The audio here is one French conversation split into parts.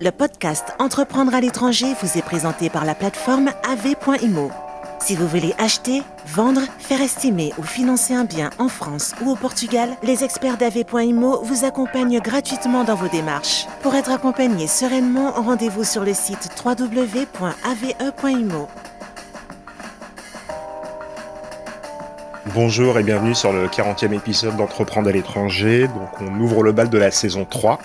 Le podcast Entreprendre à l'étranger vous est présenté par la plateforme AV.IMO. Si vous voulez acheter, vendre, faire estimer ou financer un bien en France ou au Portugal, les experts d'AV.IMO vous accompagnent gratuitement dans vos démarches. Pour être accompagné sereinement, rendez-vous sur le site www.ave.imo. Bonjour et bienvenue sur le 40e épisode d'Entreprendre à l'étranger. Donc on ouvre le bal de la saison 3.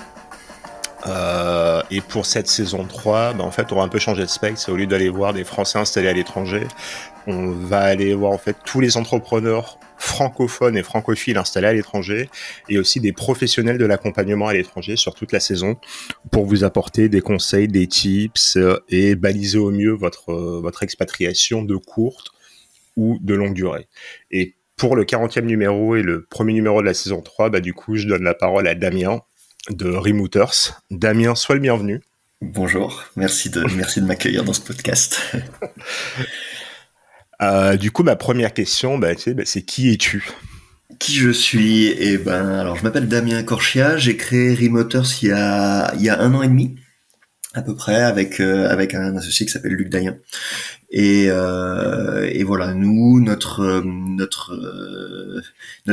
Et pour cette saison 3, en fait, on va un peu changer de spectre. Au lieu d'aller voir des Français installés à l'étranger, on va aller voir en fait tous les entrepreneurs francophones et francophiles installés à l'étranger et aussi des professionnels de l'accompagnement à l'étranger sur toute la saison pour vous apporter des conseils, des tips et baliser au mieux votre expatriation de courte ou de longue durée. Et pour le 40e numéro et le premier numéro de la saison 3, du coup, je donne la parole à Damien de Remooters. Damien, sois le bienvenu. Bonjour, merci de m'accueillir dans ce podcast. Du coup, ma première question, c'est qui es-tu ? Qui je suis ? Alors je m'appelle Damien Corchia, j'ai créé Remooters il y a 1 an et demi à peu près avec un associé qui s'appelle Luc Dayen. Et voilà, nous notre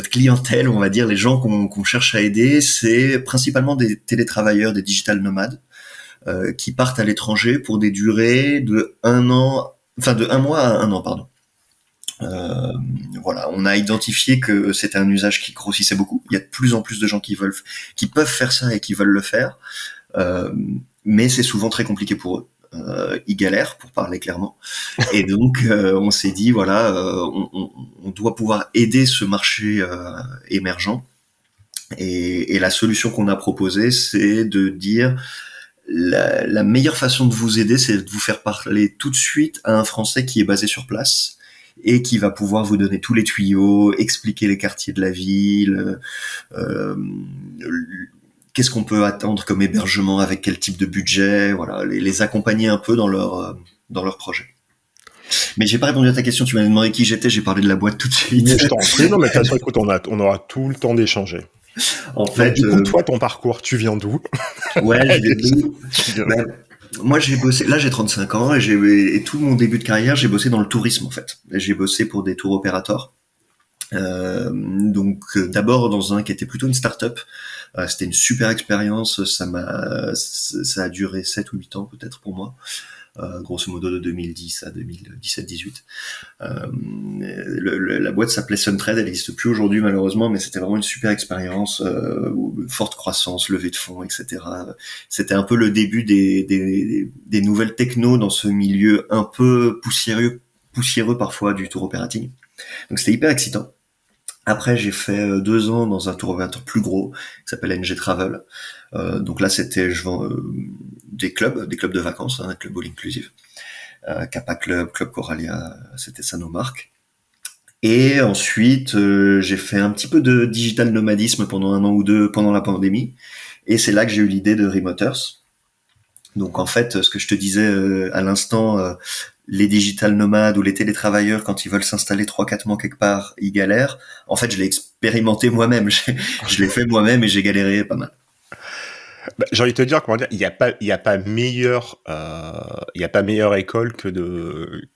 clientèle, on va dire, les gens qu'on cherche à aider, c'est principalement des télétravailleurs, des digital nomades qui partent à l'étranger pour des durées de 1 mois à 1 an, pardon. Voilà, on a identifié que c'était un usage qui grossissait beaucoup. Il y a de plus en plus de gens qui peuvent faire ça et qui veulent le faire, mais c'est souvent très compliqué pour eux. Ils galèrent, pour parler clairement. Et donc, on s'est dit, voilà, on doit pouvoir aider ce marché émergent. Et la solution qu'on a proposée, c'est de dire la meilleure façon de vous aider, c'est de vous faire parler tout de suite à un Français qui est basé sur place et qui va pouvoir vous donner tous les tuyaux, expliquer les quartiers de la ville, qu'est-ce qu'on peut attendre comme hébergement, avec quel type de budget, voilà, les accompagner un peu dans leur projet. Mais j'ai pas répondu à ta question, tu m'as demandé qui j'étais, j'ai parlé de la boîte tout de suite. Mais je t'en prie, non, mais de toute façon, écoute, on aura tout le temps d'échanger. En fait, du coup, toi, ton parcours, tu viens d'où ? Ouais, je viens d'où ? Moi, j'ai bossé, là j'ai 35 ans et tout mon début de carrière, j'ai bossé dans le tourisme en fait. J'ai bossé pour des tour opérateurs. D'abord dans un qui était plutôt une start-up. C'était une super expérience, ça a duré 7 ou 8 ans peut-être pour moi. Grosso modo de 2010 à 2017-18. La boîte s'appelait Suntrade, elle n'existe plus aujourd'hui malheureusement, mais c'était vraiment une super expérience, forte croissance, levée de fonds, etc. C'était un peu le début des nouvelles techno dans ce milieu un peu poussiéreux parfois du tour opérating. Donc c'était hyper excitant. Après, j'ai fait 2 ans dans un tour opérateur plus gros qui s'appelle NG Travel. Donc là, c'était des clubs de vacances, un club all inclusive. Kappa Club, Club Coralia, c'était ça nos marques. Et ensuite, j'ai fait un petit peu de digital nomadisme pendant 1 an ou 2 pendant la pandémie. Et c'est là que j'ai eu l'idée de Remooters. Donc en fait, ce que je te disais à l'instant, les digital nomades ou les télétravailleurs, quand ils veulent s'installer 3-4 mois quelque part, ils galèrent. En fait, je l'ai expérimenté moi-même. Je l'ai fait moi-même et j'ai galéré pas mal. J'ai envie de te dire, il y a pas meilleure école que de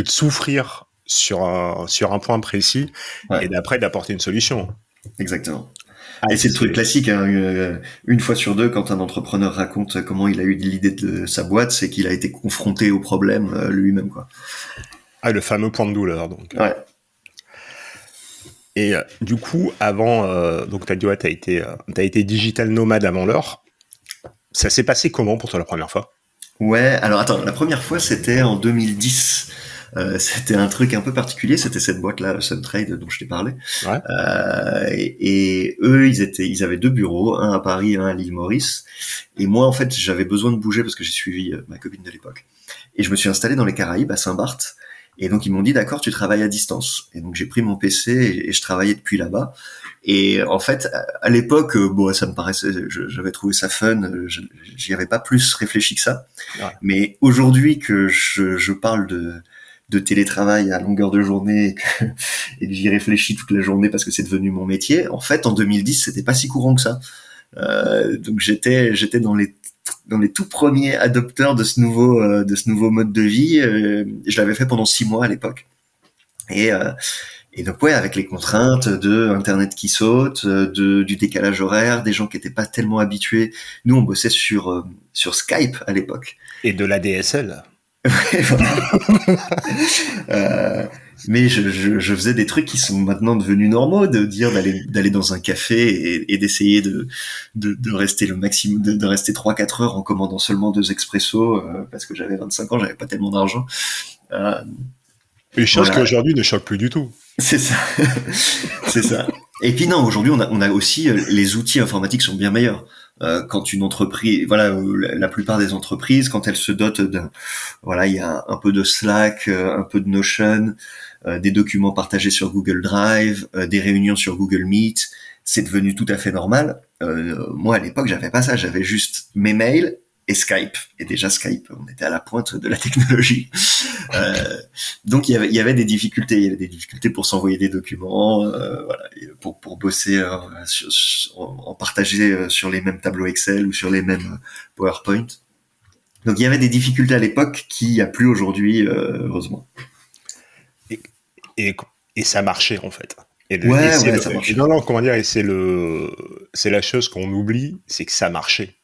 souffrir sur un point précis, ouais. Et d'après d'apporter une solution. Exactement. Et c'est le truc classique, hein, une fois sur 2, quand un entrepreneur raconte comment il a eu l'idée de sa boîte, c'est qu'il a été confronté au problème lui-même, quoi. Ah, le fameux point de douleur, donc. Ouais. Et du coup, avant, donc t'as été digital nomade avant l'heure. Ça s'est passé comment pour toi la première fois ? Ouais, alors attends, la première fois c'était en 2010. C'était un truc un peu particulier, c'était cette boîte-là, Suntrade, dont je t'ai parlé. Ouais. Et eux, ils avaient 2 bureaux, un à Paris, un à l'île Maurice. Et moi, en fait, j'avais besoin de bouger parce que j'ai suivi ma copine de l'époque. Et je me suis installé dans les Caraïbes, à Saint-Barth. Et donc, ils m'ont dit, d'accord, tu travailles à distance. Et donc, j'ai pris mon PC et je travaillais depuis là-bas. Et en fait, à l'époque, ça me paraissait, j'avais trouvé ça fun, j'y avais pas plus réfléchi que ça. Ouais. Mais aujourd'hui que je parle de télétravail à longueur de journée et que j'y réfléchis toute la journée parce que c'est devenu mon métier, en fait, en 2010, c'était pas si courant que ça. Donc j'étais dans les tout premiers adopteurs de ce nouveau mode de vie. Je l'avais fait pendant 6 mois à l'époque. Et donc ouais, avec les contraintes de Internet qui saute, du décalage horaire, des gens qui étaient pas tellement habitués. Nous, on bossait sur Skype à l'époque. Et de la DSL. Mais je faisais des trucs qui sont maintenant devenus normaux, de dire d'aller dans un café et d'essayer de rester le maximum, de rester 3-4 heures en commandant seulement 2 expressos, parce que j'avais 25 ans, j'avais pas tellement d'argent. Une chose Voilà. qu'aujourd'hui ne choque plus du tout. C'est ça. C'est ça. Et puis non, aujourd'hui, on a aussi les outils informatiques sont bien meilleurs. Quand une entreprise, voilà, la plupart des entreprises, quand elles se dotent voilà, il y a un peu de Slack, un peu de Notion, des documents partagés sur Google Drive, des réunions sur Google Meet, c'est devenu tout à fait normal. Moi, à l'époque, j'avais pas ça, j'avais juste mes mails et Skype. Et déjà Skype, on était à la pointe de la technologie. Donc il y avait des difficultés. Il y avait des difficultés pour s'envoyer des documents, voilà, pour bosser, en partager sur les mêmes tableaux Excel ou sur les mêmes PowerPoint. Donc il y avait des difficultés à l'époque qu'il n'y a plus aujourd'hui, heureusement. Et ça marchait en fait. Ça marche. Non, comment dire, et c'est la chose qu'on oublie, c'est que ça marchait.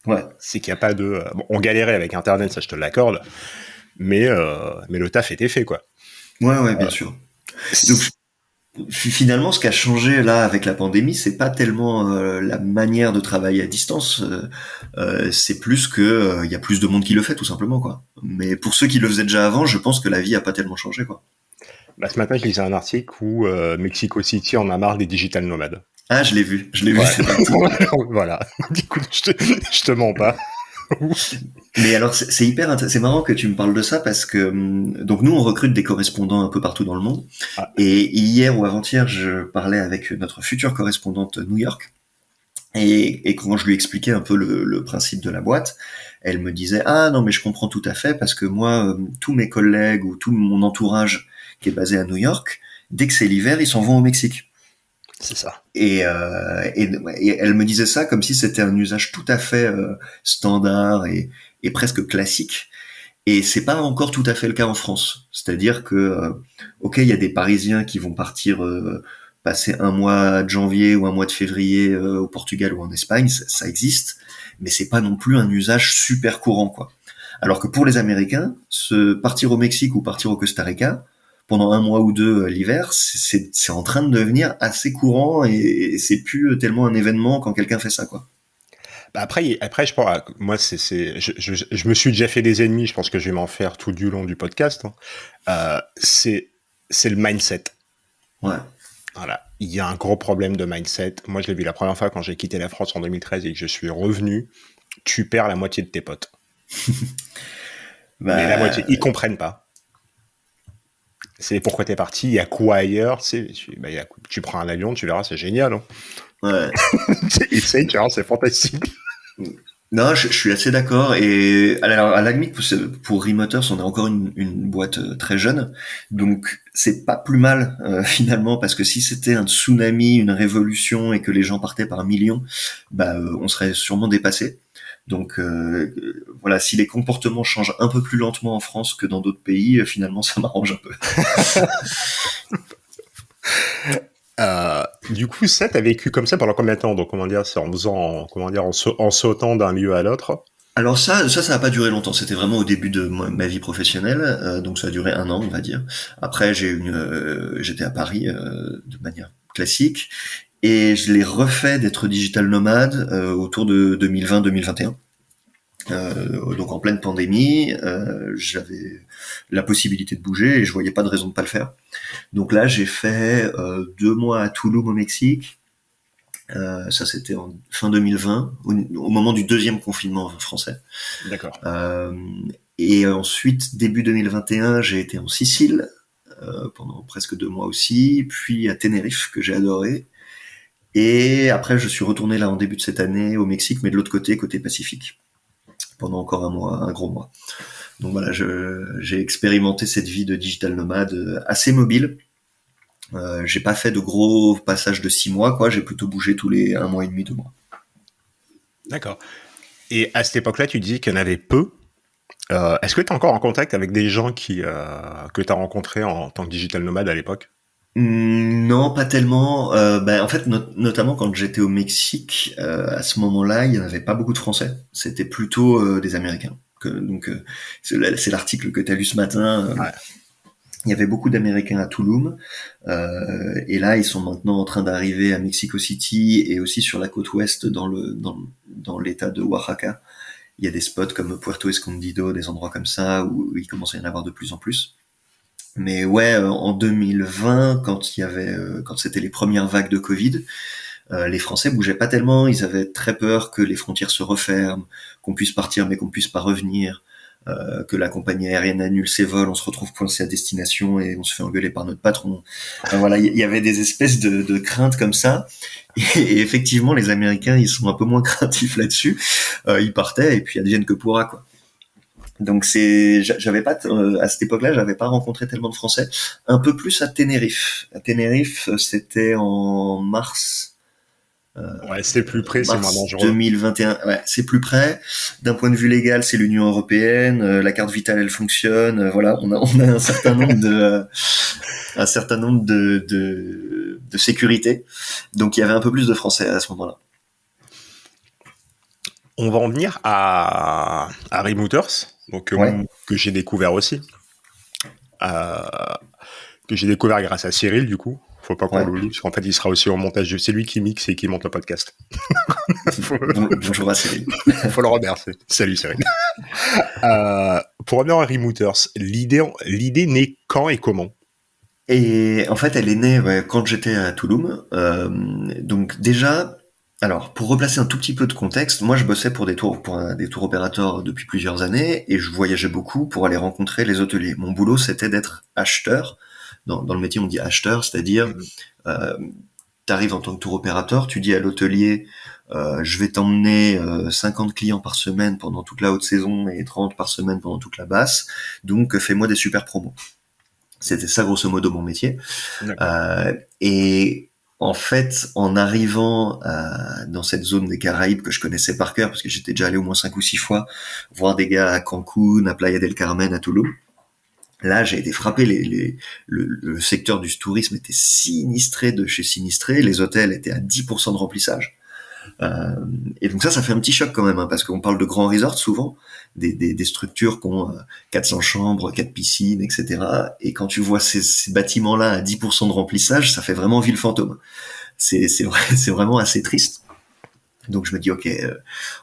Ouais. C'est qu'il n'y a pas de... Bon, on galérait avec Internet, ça je te l'accorde, mais le taf était fait, quoi. Ouais, bien sûr. Donc, finalement, ce qui a changé là avec la pandémie, c'est pas tellement la manière de travailler à distance, c'est plus que il y a plus de monde qui le fait tout simplement, quoi. Mais pour ceux qui le faisaient déjà avant, je pense que la vie a pas tellement changé, quoi. Ce matin, je lisais un article où Mexico City en a marre des digital nomades. Ah, je l'ai vu, Ouais. c'est parti. Voilà. Du coup, je te mens pas. Mais alors, c'est marrant que tu me parles de ça parce que donc nous on recrute des correspondants un peu partout dans le monde. Ah. Et hier ou avant-hier, je parlais avec notre future correspondante New York. Et quand je lui expliquais un peu le principe de la boîte, elle me disait ah non mais je comprends tout à fait parce que moi tous mes collègues ou tout mon entourage qui est basé à New York, dès que c'est l'hiver, ils s'en vont au Mexique. C'est ça. Et elle me disait ça comme si c'était un usage tout à fait standard et presque classique. Et c'est pas encore tout à fait le cas en France. C'est-à-dire que, ok, il y a des Parisiens qui vont partir passer un mois de janvier ou un mois de février au Portugal ou en Espagne, ça existe, mais c'est pas non plus un usage super courant, quoi. Alors que pour les Américains, partir au Mexique ou partir au Costa Rica, pendant un mois ou deux l'hiver, c'est en train de devenir assez courant et c'est plus tellement un événement quand quelqu'un fait ça, quoi. Après, je pense, moi, je me suis déjà fait des ennemis. Je pense que je vais m'en faire tout du long du podcast. C'est le mindset. Ouais. Voilà. Il y a un gros problème de mindset. Moi, je l'ai vu la première fois quand j'ai quitté la France en 2013 et que je suis revenu. Tu perds la moitié de tes potes. Mais la moitié, ils comprennent pas. C'est pourquoi t'es parti, il y a quoi ailleurs, tu prends un avion, tu verras, c'est génial. Hein. Ouais. Essaye, tu verras, c'est fantastique. Non, je suis assez d'accord. Et alors, à la limite, pour Remoters, on est encore une boîte très jeune, donc c'est pas plus mal finalement, parce que si c'était un tsunami, une révolution et que les gens partaient par millions, on serait sûrement dépassé. Donc voilà, si les comportements changent un peu plus lentement en France que dans d'autres pays, finalement, ça m'arrange un peu. Du coup, ça, t'as vécu comme ça pendant combien de temps? Donc, comment dire, c'est en sautant d'un lieu à l'autre? Alors ça n'a pas duré longtemps. C'était vraiment au début de ma vie professionnelle, donc ça a duré 1 an, on va dire. Après, j'étais à Paris de manière classique et je l'ai refait d'être digital nomade autour de 2020-2021. Donc en pleine pandémie, j'avais la possibilité de bouger et je voyais pas de raison de pas le faire. Donc là, j'ai fait 2 mois à Tulum au Mexique. Ça c'était en fin 2020, au moment du deuxième confinement français. D'accord. Et ensuite, début 2021, j'ai été en Sicile pendant presque 2 mois aussi, puis à Tenerife que j'ai adoré. Et après, je suis retourné là en début de cette année au Mexique, mais de l'autre côté Pacifique, pendant encore un gros mois. Donc voilà, j'ai expérimenté cette vie de digital nomade assez mobile. J'ai pas fait de gros passages de 6 mois, quoi. J'ai plutôt bougé tous les 1 mois et demi, 2 mois. D'accord. Et à cette époque-là, tu disais qu'il y en avait peu. Est-ce que tu es encore en contact avec des gens que tu as rencontrés en tant que digital nomade à l'époque? Non, pas tellement. En fait, notamment quand j'étais au Mexique, à ce moment-là, il n'y en avait pas beaucoup de Français. C'était plutôt des Américains. C'est l'article que tu as lu ce matin. Ouais. Il y avait beaucoup d'Américains à Tulum. Et là, ils sont maintenant en train d'arriver à Mexico City et aussi sur la côte ouest dans l'état de Oaxaca. Il y a des spots comme Puerto Escondido, des endroits comme ça où il commence à y en avoir de plus en plus. Mais ouais, en 2020, quand c'était les premières vagues de Covid, les Français bougeaient pas tellement. Ils avaient très peur que les frontières se referment, qu'on puisse partir mais qu'on puisse pas revenir, que la compagnie aérienne annule ses vols, on se retrouve coincé à destination et on se fait engueuler par notre patron. Enfin, voilà, il y avait des espèces de craintes comme ça. Et effectivement, les Américains, ils sont un peu moins craintifs là-dessus. Ils partaient et puis advienne que pourra, quoi. Donc j'avais pas à cette époque-là, j'avais pas rencontré tellement de Français. Un peu plus à Tenerife. À Tenerife, c'était en Ouais, c'est plus près, c'est moins mars dangereux. 2021. Ouais, c'est plus près. D'un point de vue légal, c'est l'Union européenne. La carte vitale, elle fonctionne. Voilà, on a un certain nombre de sécurité. Donc il y avait un peu plus de Français à ce moment-là. On va en venir à Remooters, donc Ouais. que j'ai découvert aussi. Que j'ai découvert grâce à Cyril, du coup. Faut pas qu'on Ouais. l'oublie, parce qu'en fait, il sera aussi au montage. C'est lui qui mixe et qui monte le podcast. Bonjour à Cyril. Faut le remercier. Salut Cyril. Pour revenir à Remooters, l'idée naît quand et comment? Et en fait, elle est née quand j'étais à Tulum. Donc déjà, alors pour replacer un tout petit peu de contexte, moi je bossais pour des tours opérateurs depuis plusieurs années et je voyageais beaucoup pour aller rencontrer les hôteliers. Mon boulot, c'était d'être acheteur. Dans le métier, on dit acheteur, c'est-à-dire euh, t'arrives en tant que tour opérateur, tu dis à l'hôtelier, je vais t'emmener 50 clients par semaine pendant toute la haute saison et 30 par semaine pendant toute la basse. Donc fais-moi des super promos. C'était ça grosso modo mon métier. Et en fait, en arrivant dans cette zone des Caraïbes que je connaissais par cœur, parce que j'étais déjà allé au moins 5 ou 6 fois, voir des gars à Cancun, à Playa del Carmen, à Tulum, là j'ai été frappé, le secteur du tourisme était sinistré de chez sinistré, les hôtels étaient à 10% de remplissage. Et donc ça fait un petit choc quand même, hein, parce qu'on parle de grands resorts souvent, des structures qui ont 400 chambres, 4 piscines, etc. Et quand tu vois ces bâtiments-là à 10% de remplissage, ça fait vraiment ville fantôme. C'est vraiment assez triste. Donc je me dis, ok,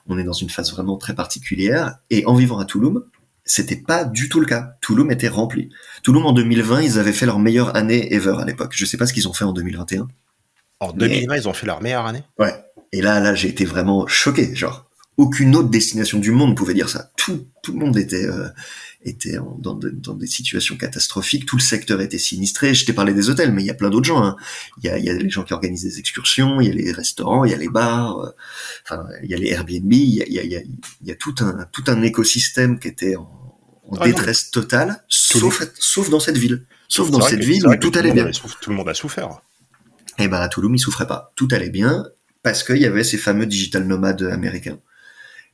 on est dans une phase vraiment très particulière. Et en vivant à Tulum, c'était pas du tout le cas. Tulum était rempli. Tulum en 2020, ils avaient fait leur meilleure année ever à l'époque. Je sais pas ce qu'ils ont fait en 2021. En Mais 2020, ils ont fait leur meilleure année. ouais. Et là, j'ai été vraiment choqué. Genre, aucune autre destination du monde pouvait dire ça. Tout le monde était dans des situations catastrophiques. Tout le secteur était sinistré. Je t'ai parlé des hôtels, mais il y a plein d'autres gens. Hein. Il y a les gens qui organisent des excursions, il y a les restaurants, il y a les bars, il y a les Airbnb. Il y a tout un écosystème qui était en détresse totale, sauf dans cette ville. Sauf dans cette ville où tout allait bien. Tout le monde a souffert. Et ben à Tulum, il souffrait pas. Tout allait bien parce qu'il y avait ces fameux digital nomades américains.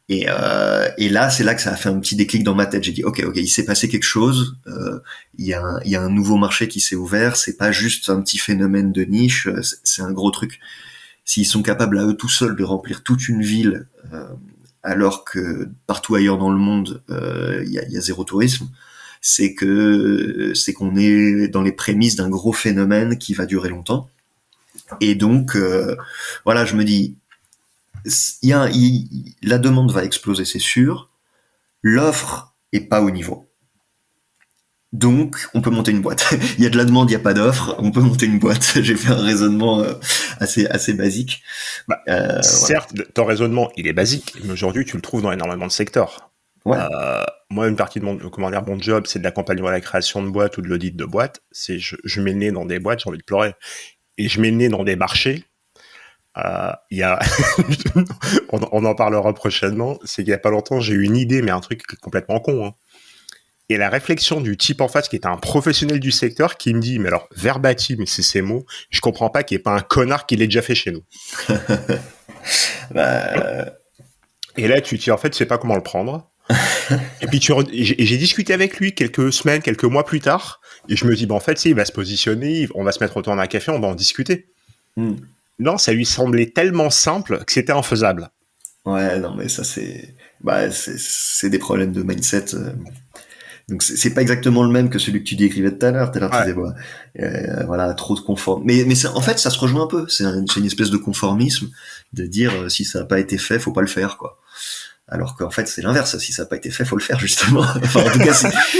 Et là, c'est là que ça a fait un petit déclic dans ma tête. J'ai dit, ok, il s'est passé quelque chose. Il y a un nouveau marché qui s'est ouvert. C'est pas juste un petit phénomène de niche. C'est un gros truc. S'ils sont capables à eux tout seuls de remplir toute une ville, alors que partout ailleurs dans le monde, il y a zéro tourisme, c'est qu'on est dans les prémices d'un gros phénomène qui va durer longtemps. Et donc, voilà, je me dis, la demande va exploser, c'est sûr. L'offre est pas au niveau. Donc, on peut monter une boîte. Il y a de la demande, il n'y a pas d'offre. On peut monter une boîte. J'ai fait un raisonnement assez basique. Certes, ton raisonnement, il est basique, mais aujourd'hui, tu le trouves dans énormément de secteurs. Ouais. Moi, une partie de mon job, c'est de l'accompagnement à la création de boîtes ou de l'audit de boîtes. Je mets le nez dans des boîtes, j'ai envie de pleurer. Et je mets le nez dans des marchés. Il y a, on en parlera prochainement. C'est qu'il y a pas longtemps, j'ai eu une idée, mais un truc complètement con. Hein. Et la réflexion du type en face, qui est un professionnel du secteur, qui me dit, mais alors verbatim, c'est ces mots. Je comprends pas qu'il n'y ait pas un connard qui l'ait déjà fait chez nous. Et là, tu en fait, tu sais pas comment le prendre. Et puis j'ai discuté avec lui quelques semaines, quelques mois plus tard, et je me dis, en fait, si, il va se positionner, on va se mettre autour d'un café, on va en discuter. Non, ça lui semblait tellement simple que c'était infaisable. Ouais, non, mais ça c'est des problèmes de mindset. Donc c'est pas exactement le même que celui que tu décrivais tout à l'heure. Tout à l'heure, tu disais, voilà, trop de conformisme. Mais en fait, ça se rejoint un peu. C'est une espèce de conformisme de dire si ça n'a pas été fait, faut pas le faire, quoi. Alors qu'en fait, c'est l'inverse. Si ça n'a pas été fait, faut le faire, justement. Enfin, en tout cas,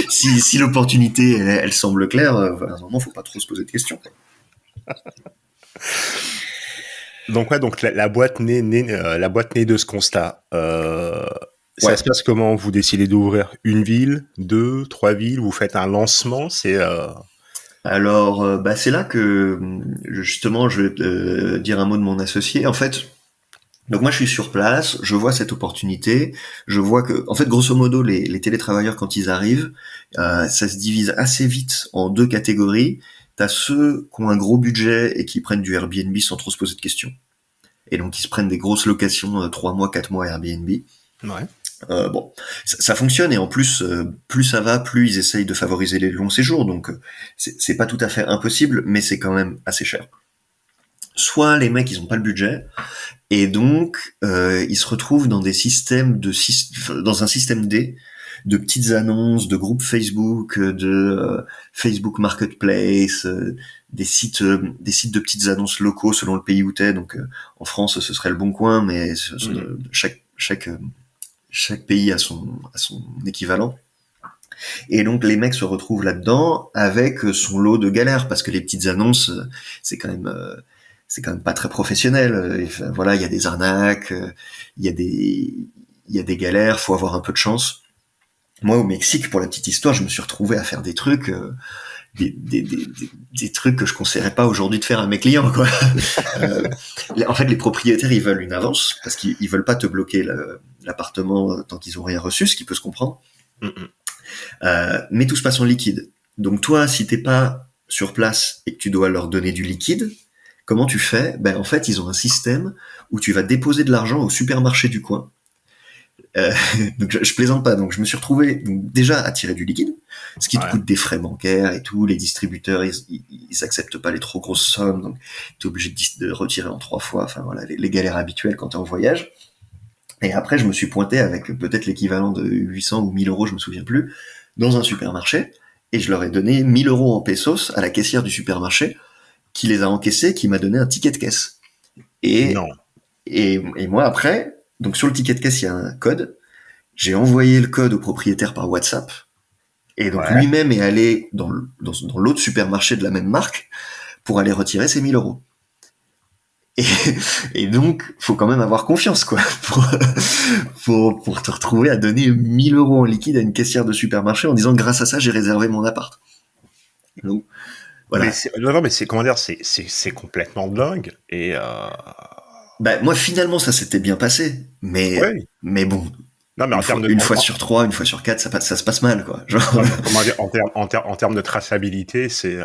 si l'opportunité, elle semble claire, à un moment, faut pas trop se poser de questions. Donc la boîte naît de ce constat. Ça se passe comment? Vous décidez d'ouvrir une ville, 2, 3 villes, vous faites un lancement, Alors, c'est là que justement, je vais te dire un mot de mon associé. En fait, donc moi je suis sur place, je vois cette opportunité, je vois que, en fait, grosso modo, les télétravailleurs quand ils arrivent, ça se divise assez vite en 2 catégories. T'as ceux qui ont un gros budget et qui prennent du Airbnb sans trop se poser de questions. Et donc ils se prennent des grosses locations, 3 mois, 4 mois Airbnb. Ouais. Bon, ça fonctionne, et en plus, plus ça va, plus ils essayent de favoriser les longs séjours. Donc c'est pas tout à fait impossible, mais c'est quand même assez cher. Soit les mecs ils ont pas le budget, et donc ils se retrouvent dans des systèmes dans un système D de petites annonces, de groupes Facebook, de Facebook Marketplace, des sites de petites annonces locaux selon le pays où t'es. Donc en France ce serait le Bon Coin, mais chaque pays a son équivalent. Et donc les mecs se retrouvent là-dedans avec son lot de galères, parce que les petites annonces, c'est quand même pas très professionnel. Enfin, voilà, il y a des arnaques, il y a des galères, faut avoir un peu de chance. Moi, au Mexique, pour la petite histoire, je me suis retrouvé à faire des trucs, des trucs que je conseillerais pas aujourd'hui de faire à mes clients, quoi. En fait, les propriétaires, ils veulent une avance parce qu'ils veulent pas te bloquer l'appartement tant qu'ils ont rien reçu, ce qui peut se comprendre. Mais tout se passe en liquide. Donc toi, si t'es pas sur place et que tu dois leur donner du liquide, comment tu fais? En fait, ils ont un système où tu vas déposer de l'argent au supermarché du coin. Donc je plaisante pas. Donc je me suis retrouvé déjà à tirer du liquide, ce qui te coûte des frais bancaires et tout. Les distributeurs, ils acceptent pas les trop grosses sommes, donc t'es obligé de retirer en 3 fois. Enfin voilà, les galères habituelles quand t'es en voyage. Et après, je me suis pointé avec peut-être l'équivalent de 800 ou 1000 euros, je me souviens plus, dans un supermarché, et je leur ai donné 1000 euros en pesos à la caissière du supermarché, qui les a encaissés, qui m'a donné un ticket de caisse. Et moi après, donc sur le ticket de caisse, il y a un code. J'ai envoyé le code au propriétaire par WhatsApp, et donc lui-même est allé dans l'autre supermarché de la même marque pour aller retirer ses 1000 euros. Et donc, faut quand même avoir confiance, quoi, pour te retrouver à donner 1000 euros en liquide à une caissière de supermarché en disant grâce à ça, j'ai réservé mon appart. Donc, voilà. Mais c'est, comment dire, c'est complètement dingue. Et moi, finalement, ça s'était bien passé, mais bon. Non, mais une fois sur 3, une fois sur 4, ça se passe mal, quoi. Genre... Comment dire, en termes de traçabilité, c'est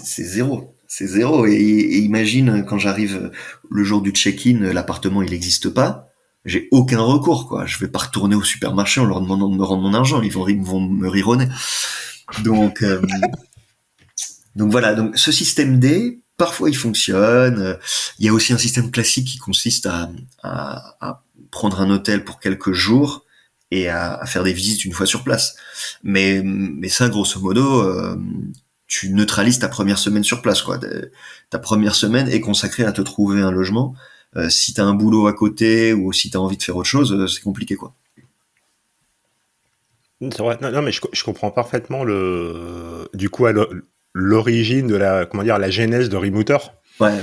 zéro. C'est zéro. Et imagine, quand j'arrive le jour du check-in, l'appartement, il n'existe pas. J'ai aucun recours, quoi. Je vais pas retourner au supermarché en leur demandant de me rendre mon argent. Ils vont me rironner. Donc voilà. Donc, ce système D, parfois, il fonctionne. Il y a aussi un système classique qui consiste à prendre un hôtel pour quelques jours et à faire des visites une fois sur place. Mais ça, grosso modo, tu neutralises ta première semaine sur place, quoi. Ta première semaine est consacrée à te trouver un logement. Si t'as un boulot à côté ou si t'as envie de faire autre chose, c'est compliqué, quoi. C'est vrai. Non, mais je comprends parfaitement du coup, l'origine de la genèse de Remoter. Ouais,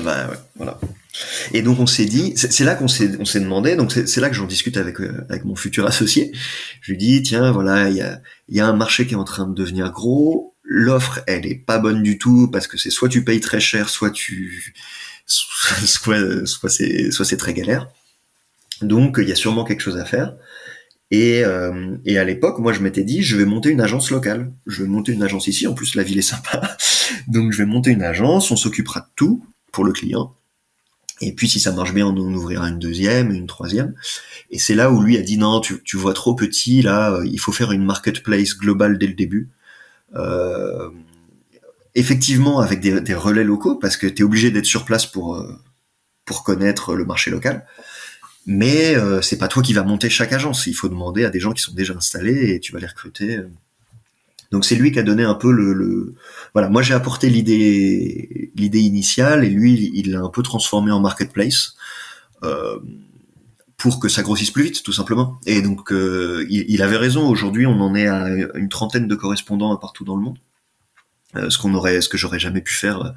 voilà. Et donc on s'est dit, c'est là qu'on s'est demandé, donc c'est là que j'en discute avec mon futur associé. Je lui dis, tiens, voilà, il y a un marché qui est en train de devenir gros. L'offre, elle est pas bonne du tout parce que c'est soit tu payes très cher, soit c'est très galère. Donc il y a sûrement quelque chose à faire. Et à l'époque, moi je m'étais dit, je vais monter une agence locale. Je vais monter une agence ici. En plus, la ville est sympa. Donc je vais monter une agence. On s'occupera de tout pour le client. Et puis si ça marche bien, on en ouvrira une deuxième, une troisième. Et c'est là où lui a dit non, tu vois trop petit, là, il faut faire une marketplace globale dès le début. Euh, Effectivement avec des relais locaux, parce que tu es obligé d'être sur place pour connaître le marché local. Mais c'est pas toi qui vas monter chaque agence. Il faut demander à des gens qui sont déjà installés et tu vas les recruter. Donc c'est lui qui a donné un peu voilà. Moi j'ai apporté l'idée initiale et lui il l'a un peu transformé en marketplace euh, pour que ça grossisse plus vite tout simplement. Et donc il avait raison. Aujourd'hui on en est à une trentaine de correspondants partout dans le monde. Ce que j'aurais jamais pu faire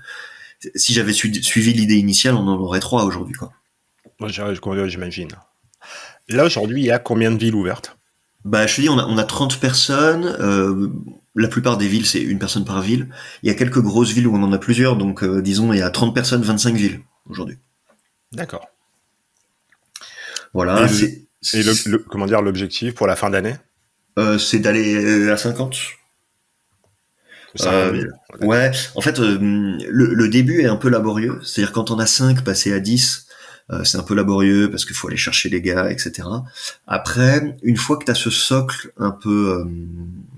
si j'avais suivi l'idée initiale. On en aurait 3 aujourd'hui quoi. Moi, j'imagine. Là, aujourd'hui, il y a combien de villes ouvertes? Bah, je te dis, on a 30 personnes. La plupart des villes, c'est une personne par ville. Il y a quelques grosses villes où on en a plusieurs. Donc, disons, il y a 30 personnes, 25 villes aujourd'hui. D'accord. Voilà. Et comment dire, l'objectif pour la fin d'année? C'est d'aller à 50. 50 villes. Ouais. En fait, le début est un peu laborieux. C'est-à-dire, quand on a 5, passer à 10, c'est un peu laborieux parce qu'il faut aller chercher les gars, etc. Après, une fois que tu as ce socle un peu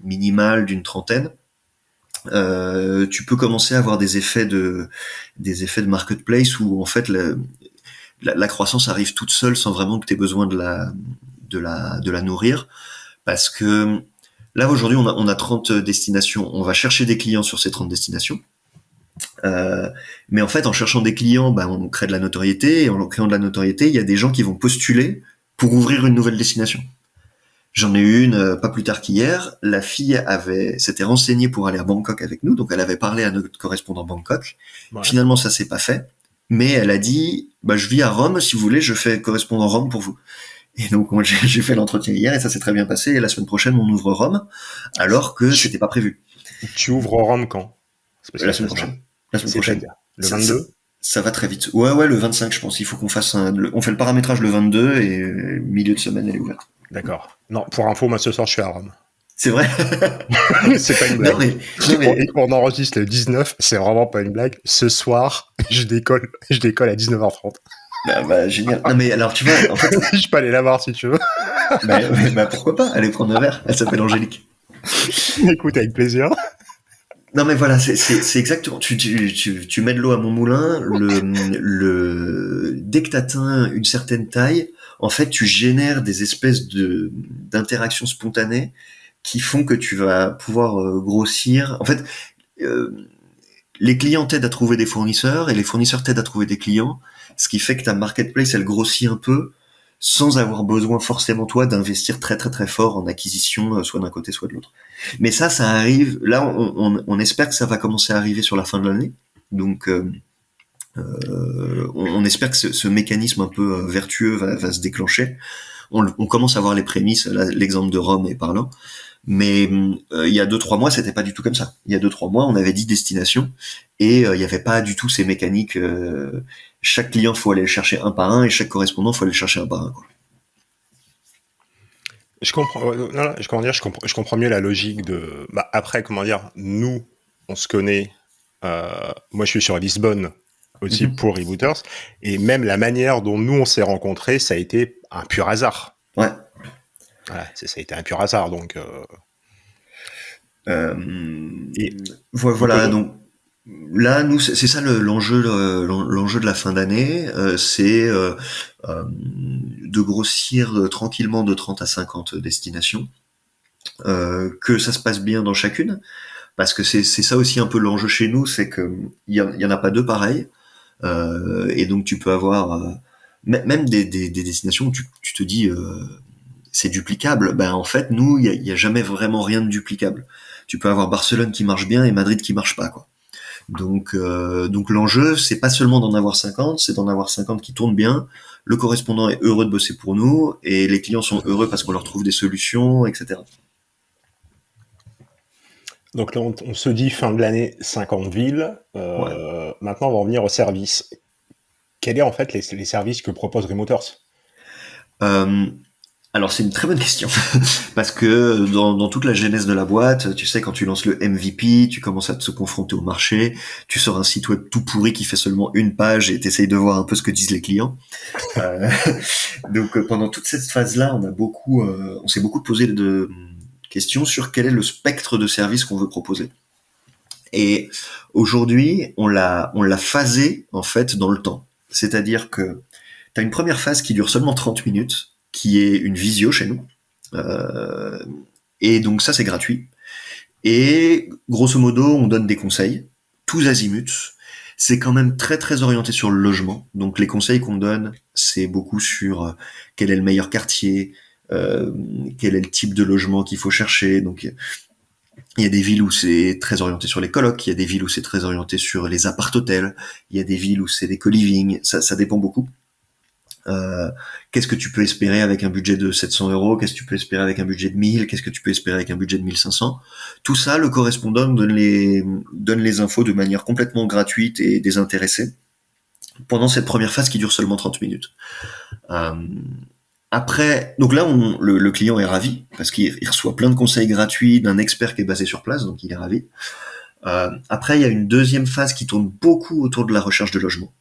minimal d'une trentaine, tu peux commencer à avoir des effets de marketplace où en fait la croissance arrive toute seule sans vraiment que tu aies besoin de la nourrir, parce que là aujourd'hui on a 30 destinations, on va chercher des clients sur ces 30 destinations. Mais en fait, en cherchant des clients, on crée de la notoriété, et en créant de la notoriété, il y a des gens qui vont postuler pour ouvrir une nouvelle destination. J'en ai eu une pas plus tard qu'hier. La fille s'était renseignée pour aller à Bangkok avec nous, donc elle avait parlé à notre correspondant Bangkok. Ouais. Finalement, ça s'est pas fait, mais elle a dit je vis à Rome, si vous voulez, je fais correspondant Rome pour vous. Et donc moi, j'ai fait l'entretien hier et ça s'est très bien passé. Et la semaine prochaine, on ouvre Rome, alors que c'était pas prévu. Tu ouvres Rome quand? La semaine prochaine. La semaine prochaine. Le 22? Ça va très vite. Ouais, le 25, je pense. Il faut qu'on fasse on fait le paramétrage le 22 et milieu de semaine, elle est ouverte. D'accord. Non, pour info, moi ce soir, je suis à Rome. C'est vrai? C'est pas une blague. Non, mais... On enregistre le 19, c'est vraiment pas une blague. Ce soir, je décolle à 19h30. Génial. Non, mais alors, tu vois, en fait... Je peux aller la voir si tu veux. Pourquoi pas? Allez prendre un verre. Elle s'appelle Angélique. Écoute, avec plaisir. Non, mais voilà, c'est exactement. Tu mets de l'eau à mon moulin. Dès que t'atteins une certaine taille, en fait, tu génères des espèces d'interactions spontanées qui font que tu vas pouvoir grossir. En fait, les clients t'aident à trouver des fournisseurs et les fournisseurs t'aident à trouver des clients, ce qui fait que ta marketplace, elle grossit un peu sans avoir besoin forcément toi d'investir très très très fort en acquisition, soit d'un côté soit de l'autre. Mais ça arrive. Là, on espère que ça va commencer à arriver sur la fin de l'année. Donc, on espère que ce mécanisme un peu vertueux va se déclencher. On commence à voir les prémices. Là, l'exemple de Rome est parlant. Mais il y a 2-3 mois, c'était pas du tout comme ça. Il y a 2-3 mois, on avait 10 destinations et il y avait pas du tout ces mécaniques. Chaque client, faut aller le chercher un par un et chaque correspondant, faut aller le chercher un par un. Quoi. Je comprends mieux la logique de. Après, comment dire, nous, on se connaît. Moi, je suis sur Lisbonne aussi pour Rebooters, et même la manière dont nous on s'est rencontrés, ça a été un pur hasard. Ouais. Voilà, ça a été un pur hasard, donc. Voilà, donc là, nous, c'est ça l'enjeu de la fin d'année, c'est de grossir tranquillement de 30 à 50 destinations, que ça se passe bien dans chacune, parce que c'est ça aussi un peu l'enjeu chez nous, c'est que il y en a pas deux pareils, et donc tu peux avoir même des destinations où tu te dis c'est duplicable. En fait, nous, il y a jamais vraiment rien de duplicable. Tu peux avoir Barcelone qui marche bien et Madrid qui marche pas, quoi. Donc l'enjeu, c'est pas seulement d'en avoir 50, c'est d'en avoir 50 qui tournent bien. Le correspondant est heureux de bosser pour nous et les clients sont heureux parce qu'on leur trouve des solutions, etc. Donc là, on se dit fin de l'année 50 villes. Ouais. Maintenant, on va revenir aux services. Quels sont en fait les services que propose Remoters ? Alors c'est une très bonne question parce que dans toute la genèse de la boîte, tu sais, quand tu lances le MVP, tu commences à te confronter au marché, tu sors un site web tout pourri qui fait seulement une page et t'essayes de voir un peu ce que disent les clients. Euh, donc pendant toute cette phase-là, on s'est beaucoup posé de questions sur quel est le spectre de services qu'on veut proposer. Et aujourd'hui, on l'a phasé en fait dans le temps. C'est-à-dire que tu as une première phase qui dure seulement 30 minutes, qui est une visio chez nous. Euh, et donc ça, c'est gratuit. Et grosso modo, on donne des conseils, tous azimuts. C'est quand même très très orienté sur le logement. Donc les conseils qu'on donne, c'est beaucoup sur quel est le meilleur quartier, quel est le type de logement qu'il faut chercher. Donc il y a des villes où c'est très orienté sur les colocs, il y a des villes où c'est très orienté sur les appart-hôtels, il y a des villes où c'est des co-living, ça dépend beaucoup. Qu'est-ce que tu peux espérer avec un budget de 700 euros? Qu'est-ce que tu peux espérer avec un budget de 1000? Qu'est-ce que tu peux espérer avec un budget de 1500? Tout ça, le correspondant donne les infos de manière complètement gratuite et désintéressée pendant cette première phase qui dure seulement 30 minutes. Euh, Après, donc là, le client est ravi parce qu'il reçoit plein de conseils gratuits d'un expert qui est basé sur place, donc il est ravi. Après, il y a une deuxième phase qui tourne beaucoup autour de la recherche de logement.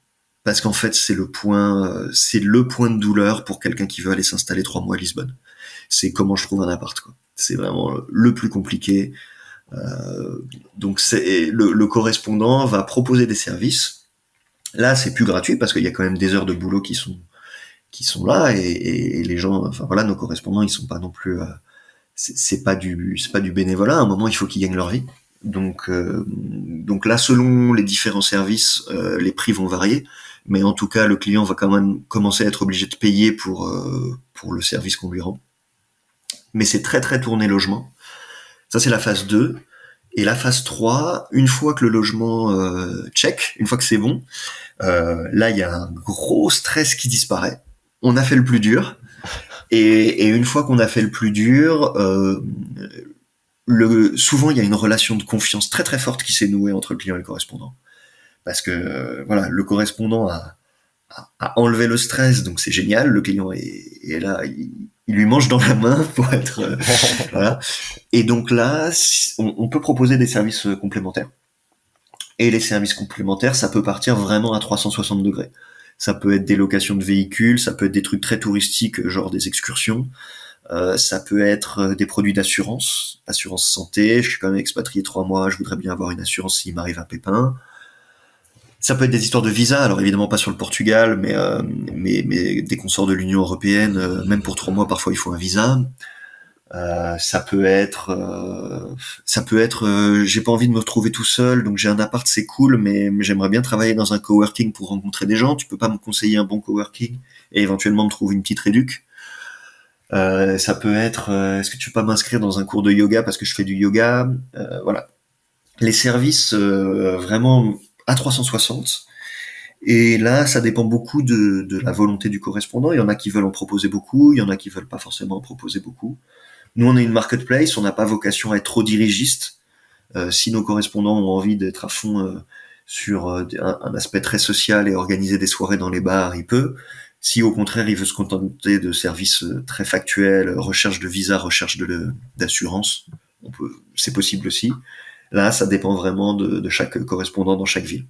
Parce qu'en fait, c'est le point de douleur pour quelqu'un qui veut aller s'installer 3 mois à Lisbonne. C'est comment je trouve un appart, quoi. C'est vraiment le plus compliqué. Donc le correspondant va proposer des services. Là, c'est plus gratuit parce qu'il y a quand même des heures de boulot qui sont là et les gens, enfin voilà, nos correspondants, ils sont pas non plus, c'est pas du bénévolat. À un moment, il faut qu'ils gagnent leur vie. Donc là, selon les différents services, les prix vont varier. Mais en tout cas, le client va quand même commencer à être obligé de payer pour le service qu'on lui rend. Mais c'est très très tourné logement. Ça, c'est la phase 2. Et la phase 3, une fois que le logement check, une fois que c'est bon, là, il y a un gros stress qui disparaît. On a fait le plus dur. Et une fois qu'on a fait le plus dur, souvent, il y a une relation de confiance très très forte qui s'est nouée entre le client et le correspondant. Parce que voilà, le correspondant a enlevé le stress, donc c'est génial. Le client est là, il lui mange dans la main pour être voilà. Et donc là, on peut proposer des services complémentaires. Et les services complémentaires, ça peut partir vraiment à 360 degrés. Ça peut être des locations de véhicules, ça peut être des trucs très touristiques, genre des excursions. Ça peut être des produits d'assurance, assurance santé. Je suis quand même expatrié 3 mois, je voudrais bien avoir une assurance s'il m'arrive un pépin. Ça peut être des histoires de visa, alors évidemment pas sur le Portugal, mais dès qu'on sort de l'Union européenne, même pour 3 mois, parfois il faut un visa. Ça peut être, j'ai pas envie de me retrouver tout seul, donc j'ai un appart, c'est cool, mais j'aimerais bien travailler dans un coworking pour rencontrer des gens. Tu peux pas me conseiller un bon coworking et éventuellement me trouver une petite réduc. Ça peut être, est-ce que tu peux pas m'inscrire dans un cours de yoga parce que je fais du yoga. Voilà, les services vraiment à 360. Et là, ça dépend beaucoup de la volonté du correspondant. Il y en a qui veulent en proposer beaucoup, il y en a qui veulent pas forcément en proposer beaucoup. Nous, on est une marketplace, on n'a pas vocation à être trop dirigiste. Si nos correspondants ont envie d'être à fond sur un aspect très social et organiser des soirées dans les bars, il peut. Si au contraire, il veut se contenter de services très factuels, recherche de visa, recherche d'assurance, c'est possible aussi. Là, ça dépend vraiment de chaque correspondant dans chaque ville.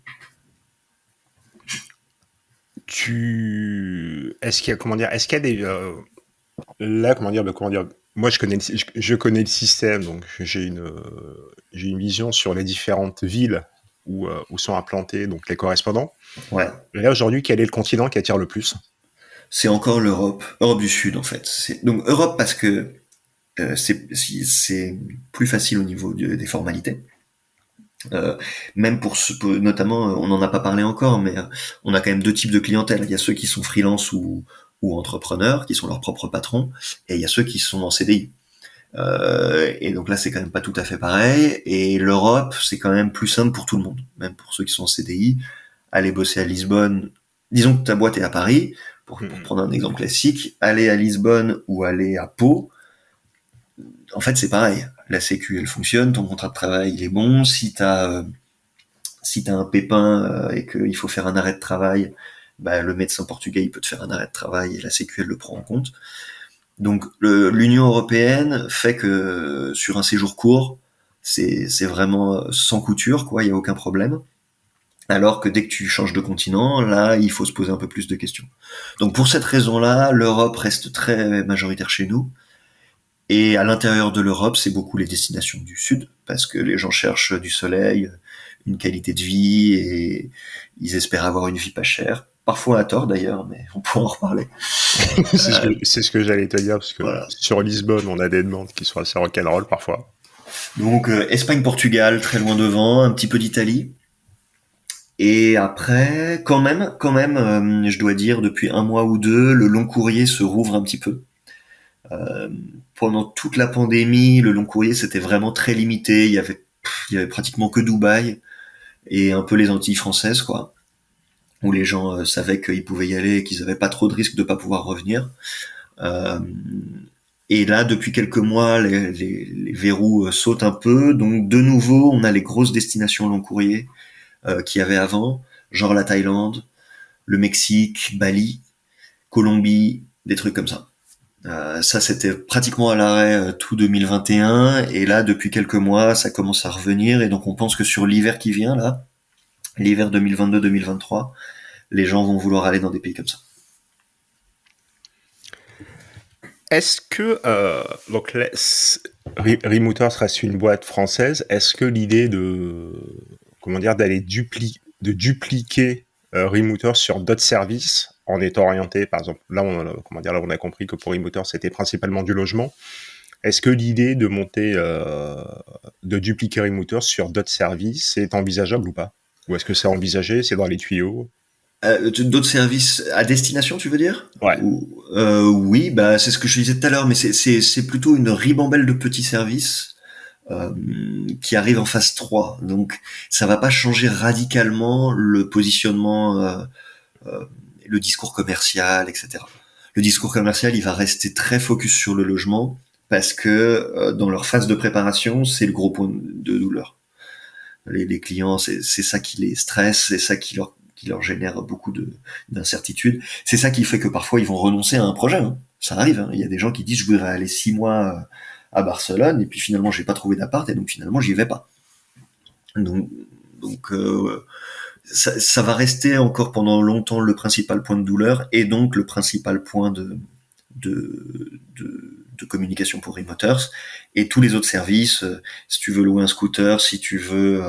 Est-ce qu'il y a, est-ce qu'il y a des, là, moi, je connais le système, donc j'ai une vision sur les différentes villes où sont implantés donc les correspondants. Ouais. Et là, aujourd'hui, quel est le continent qui attire le plus? C'est encore Europe du Sud en fait. Donc Europe parce que c'est plus facile au niveau des formalités. Même notamment, on n'en a pas parlé encore, mais on a quand même 2 types de clientèle. Il y a ceux qui sont freelance ou entrepreneurs, qui sont leurs propres patrons, et il y a ceux qui sont en CDI. Et donc là, c'est quand même pas tout à fait pareil. Et l'Europe, c'est quand même plus simple pour tout le monde, même pour ceux qui sont en CDI. Aller bosser à Lisbonne, disons que ta boîte est à Paris, pour prendre un exemple classique, aller à Lisbonne ou aller à Pau, en fait, c'est pareil. La sécu, elle fonctionne, ton contrat de travail, il est bon. Si t'as un pépin et qu'il faut faire un arrêt de travail, bah, le médecin portugais, il peut te faire un arrêt de travail et la sécu, elle le prend en compte. Donc l'Union européenne fait que sur un séjour court, c'est vraiment sans couture, quoi, il y a aucun problème. Alors que dès que tu changes de continent, là, il faut se poser un peu plus de questions. Donc pour cette raison-là, l'Europe reste très majoritaire chez nous. Et à l'intérieur de l'Europe, c'est beaucoup les destinations du Sud, parce que les gens cherchent du soleil, une qualité de vie, et ils espèrent avoir une vie pas chère. Parfois à tort d'ailleurs, mais on pourra en reparler. C'est ce que j'allais te dire, parce que Voilà. sur Lisbonne, on a des demandes qui sont assez rock'n'roll parfois. Donc Espagne, Portugal, très loin devant, un petit peu d'Italie. Et après, je dois dire, depuis un mois ou deux, le long courrier se rouvre un petit peu. Euh, Pendant toute la pandémie, le long courrier c'était vraiment très limité. Il y avait pratiquement que Dubaï et un peu les Antilles françaises, quoi, où les gens savaient qu'ils pouvaient y aller et qu'ils avaient pas trop de risques de pas pouvoir revenir. Euh, et là, depuis quelques mois, les verrous sautent un peu. Donc, de nouveau, on a les grosses destinations long courrier qu'il y avait avant, genre la Thaïlande, le Mexique, Bali, Colombie, des trucs comme ça. Ça, c'était pratiquement à l'arrêt tout 2021, et là, depuis quelques mois, ça commence à revenir, et donc on pense que sur l'hiver qui vient, là, l'hiver 2022-2023, les gens vont vouloir aller dans des pays comme ça. Est-ce que donc Remouters reste une boîte française? Est-ce que l'idée de d'aller dupliquer Remouters sur d'autres services en étant orienté, par exemple, là on a compris que pour Remouters c'était principalement du logement. Est-ce que l'idée de de dupliquer Remouters sur d'autres services est envisageable ou pas? Ou est-ce que c'est envisagé, c'est dans les tuyaux? D'autres services à destination, tu veux dire? Ouais. Oui, bah c'est ce que je disais tout à l'heure, mais c'est plutôt une ribambelle de petits services qui arrivent en phase 3. Donc ça va pas changer radicalement le positionnement, le discours commercial, etc. Le discours commercial, il va rester très focus sur le logement, parce que dans leur phase de préparation, c'est le gros point de douleur. Les clients, c'est ça qui les stresse, c'est ça qui leur génère beaucoup d'incertitudes. C'est ça qui fait que parfois ils vont renoncer à un projet, hein. Ça arrive, hein. Il y a des gens qui disent je voudrais aller 6 mois à Barcelone, et puis finalement j'ai pas trouvé d'appart, et donc finalement j'y vais pas. Donc, donc ça va rester encore pendant longtemps le principal point de douleur, et donc le principal point de communication pour Remoters. Et tous les autres services, si tu veux louer un scooter, si tu veux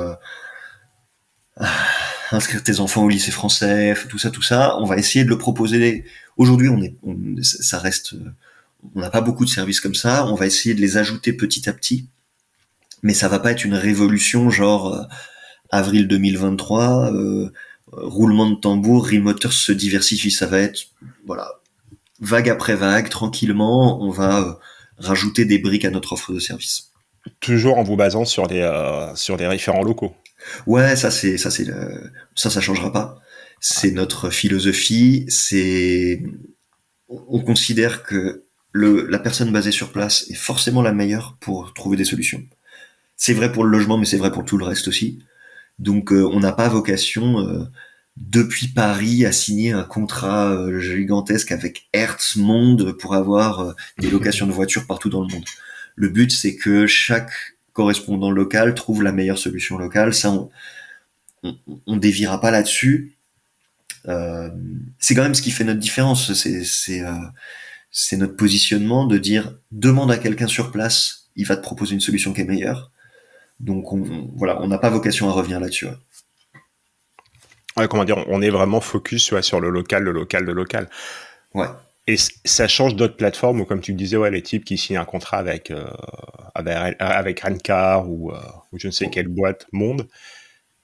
inscrire tes enfants au lycée français, tout ça, on va essayer de le proposer. Aujourd'hui, ça reste, on n'a pas beaucoup de services comme ça. On va essayer de les ajouter petit à petit, mais ça va pas être une révolution genre avril 2023, roulement de tambour, Remoters se diversifie. Ça va être, voilà, vague après vague, tranquillement, on va rajouter des briques à notre offre de service. Toujours en vous basant sur des référents locaux. Ouais, ça changera pas. C'est notre philosophie. On considère que la personne basée sur place est forcément la meilleure pour trouver des solutions. C'est vrai pour le logement, mais c'est vrai pour tout le reste aussi. Donc, on n'a pas vocation, depuis Paris, à signer un contrat gigantesque avec Hertz Monde pour avoir des locations de voitures partout dans le monde. Le but, c'est que chaque correspondant local trouve la meilleure solution locale. Ça, on déviera pas là-dessus. C'est quand même ce qui fait notre différence. C'est notre positionnement de dire demande à quelqu'un sur place, il va te proposer une solution qui est meilleure. Donc voilà, on n'a pas vocation à revenir là-dessus. Ouais. Ouais, on est vraiment focus sur le local. Ouais. Et ça change d'autres plateformes où, comme tu le disais, ouais, les types qui signent un contrat avec Rencar ou je ne sais quelle boîte monde,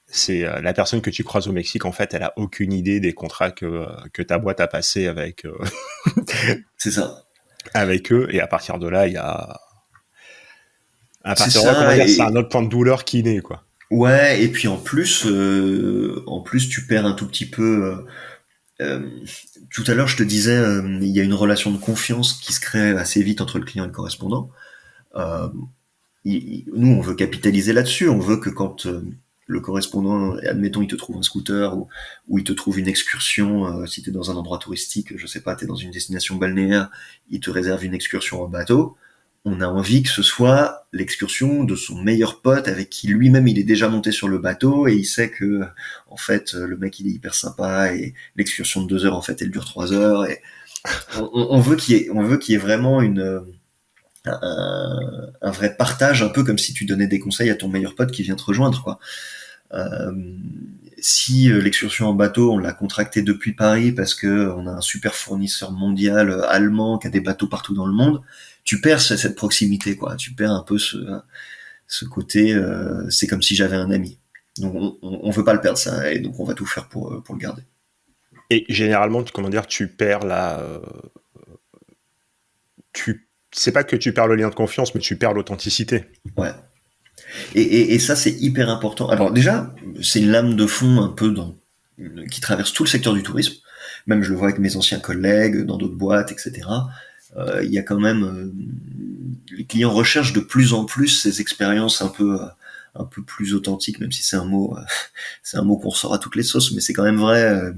c'est la personne que tu croises au Mexique, en fait, elle a aucune idée des contrats que ta boîte a passé avec c'est ça. avec eux, et à partir de là, il y a c'est un autre point de douleur qui naît, quoi. Ouais, et puis en plus, tu perds un tout petit peu. Tout à l'heure, je te disais, il y a une relation de confiance qui se crée assez vite entre le client et le correspondant. Nous, on veut capitaliser là-dessus. On veut que quand le correspondant, admettons, il te trouve un scooter ou il te trouve une excursion, si t'es dans un endroit touristique, je sais pas, t'es dans une destination balnéaire, il te réserve une excursion en bateau. On a envie que ce soit l'excursion de son meilleur pote avec qui lui-même il est déjà monté sur le bateau et il sait que, en fait, le mec il est hyper sympa et l'excursion de 2 heures, en fait, elle dure 3 heures et on veut qu'il y ait vraiment un vrai partage, un peu comme si tu donnais des conseils à ton meilleur pote qui vient te rejoindre, quoi. Euh, si l'excursion en bateau, on l'a contracté depuis Paris parce que on a un super fournisseur mondial allemand qui a des bateaux partout dans le monde, tu perds cette proximité, quoi. Tu perds un peu ce côté, c'est comme si j'avais un ami. Donc on veut pas le perdre, ça, et donc on va tout faire pour le garder. Et généralement, comment dire, tu perds c'est pas que tu perds le lien de confiance, mais tu perds l'authenticité. Ouais. Et ça, c'est hyper important. Alors déjà, c'est une lame de fond un peu qui traverse tout le secteur du tourisme. Même je le vois avec mes anciens collègues, dans d'autres boîtes, etc. Il y a quand même... les clients recherchent de plus en plus ces expériences un peu plus authentiques, même si c'est un mot qu'on ressort à toutes les sauces, mais c'est quand même vrai.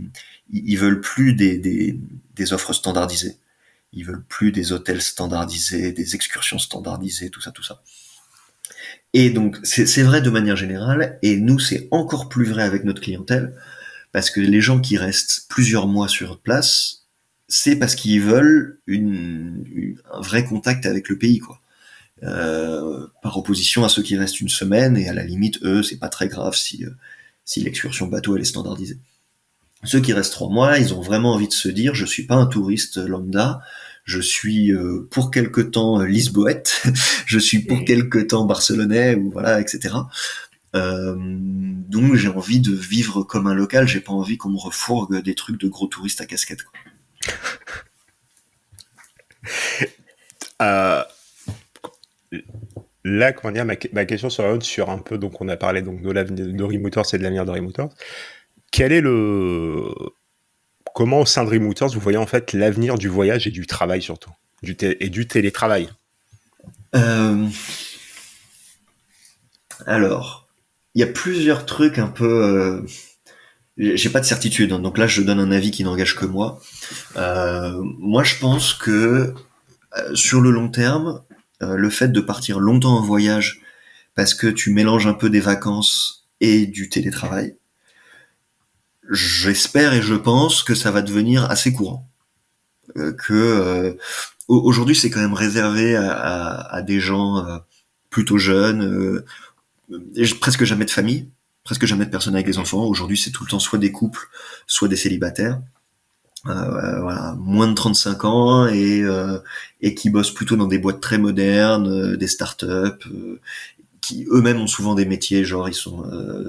Ils veulent plus des offres standardisées. Ils veulent plus des hôtels standardisés, des excursions standardisées, tout ça, tout ça. Et donc, c'est vrai de manière générale, et nous, c'est encore plus vrai avec notre clientèle, parce que les gens qui restent plusieurs mois sur place, c'est parce qu'ils veulent un vrai contact avec le pays, quoi. Par opposition à ceux qui restent une semaine, et à la limite, eux, c'est pas très grave si l'excursion bateau, elle est standardisée. Ceux qui restent 3 mois, ils ont vraiment envie de se dire, je suis pas un touriste lambda, je suis pour quelque temps lisboète, je suis pour quelque temps barcelonais, ou voilà, etc. Donc j'ai envie de vivre comme un local, j'ai pas envie qu'on me refourgue des trucs de gros touristes à casquette, quoi. Là, comment dire, ma question sera sur un peu, donc on a parlé donc de l'avenir de Remoters et de l'avenir de Remoters. Quel est comment au sein de Remoters vous voyez en fait l'avenir du voyage et du travail surtout, et du télétravail? Alors, il y a plusieurs trucs un peu... j'ai pas de certitude, hein, donc là je donne un avis qui n'engage que moi. Moi je pense que sur le long terme, le fait de partir longtemps en voyage parce que tu mélanges un peu des vacances et du télétravail, j'espère et je pense que ça va devenir assez courant. Aujourd'hui c'est quand même réservé à des gens plutôt jeunes, presque jamais de famille, presque jamais de personnes avec des enfants. Aujourd'hui c'est tout le temps soit des couples, soit des célibataires. Voilà, moins de 35 ans et qui bossent plutôt dans des boîtes très modernes, des startups, qui eux-mêmes ont souvent des métiers, genre ils sont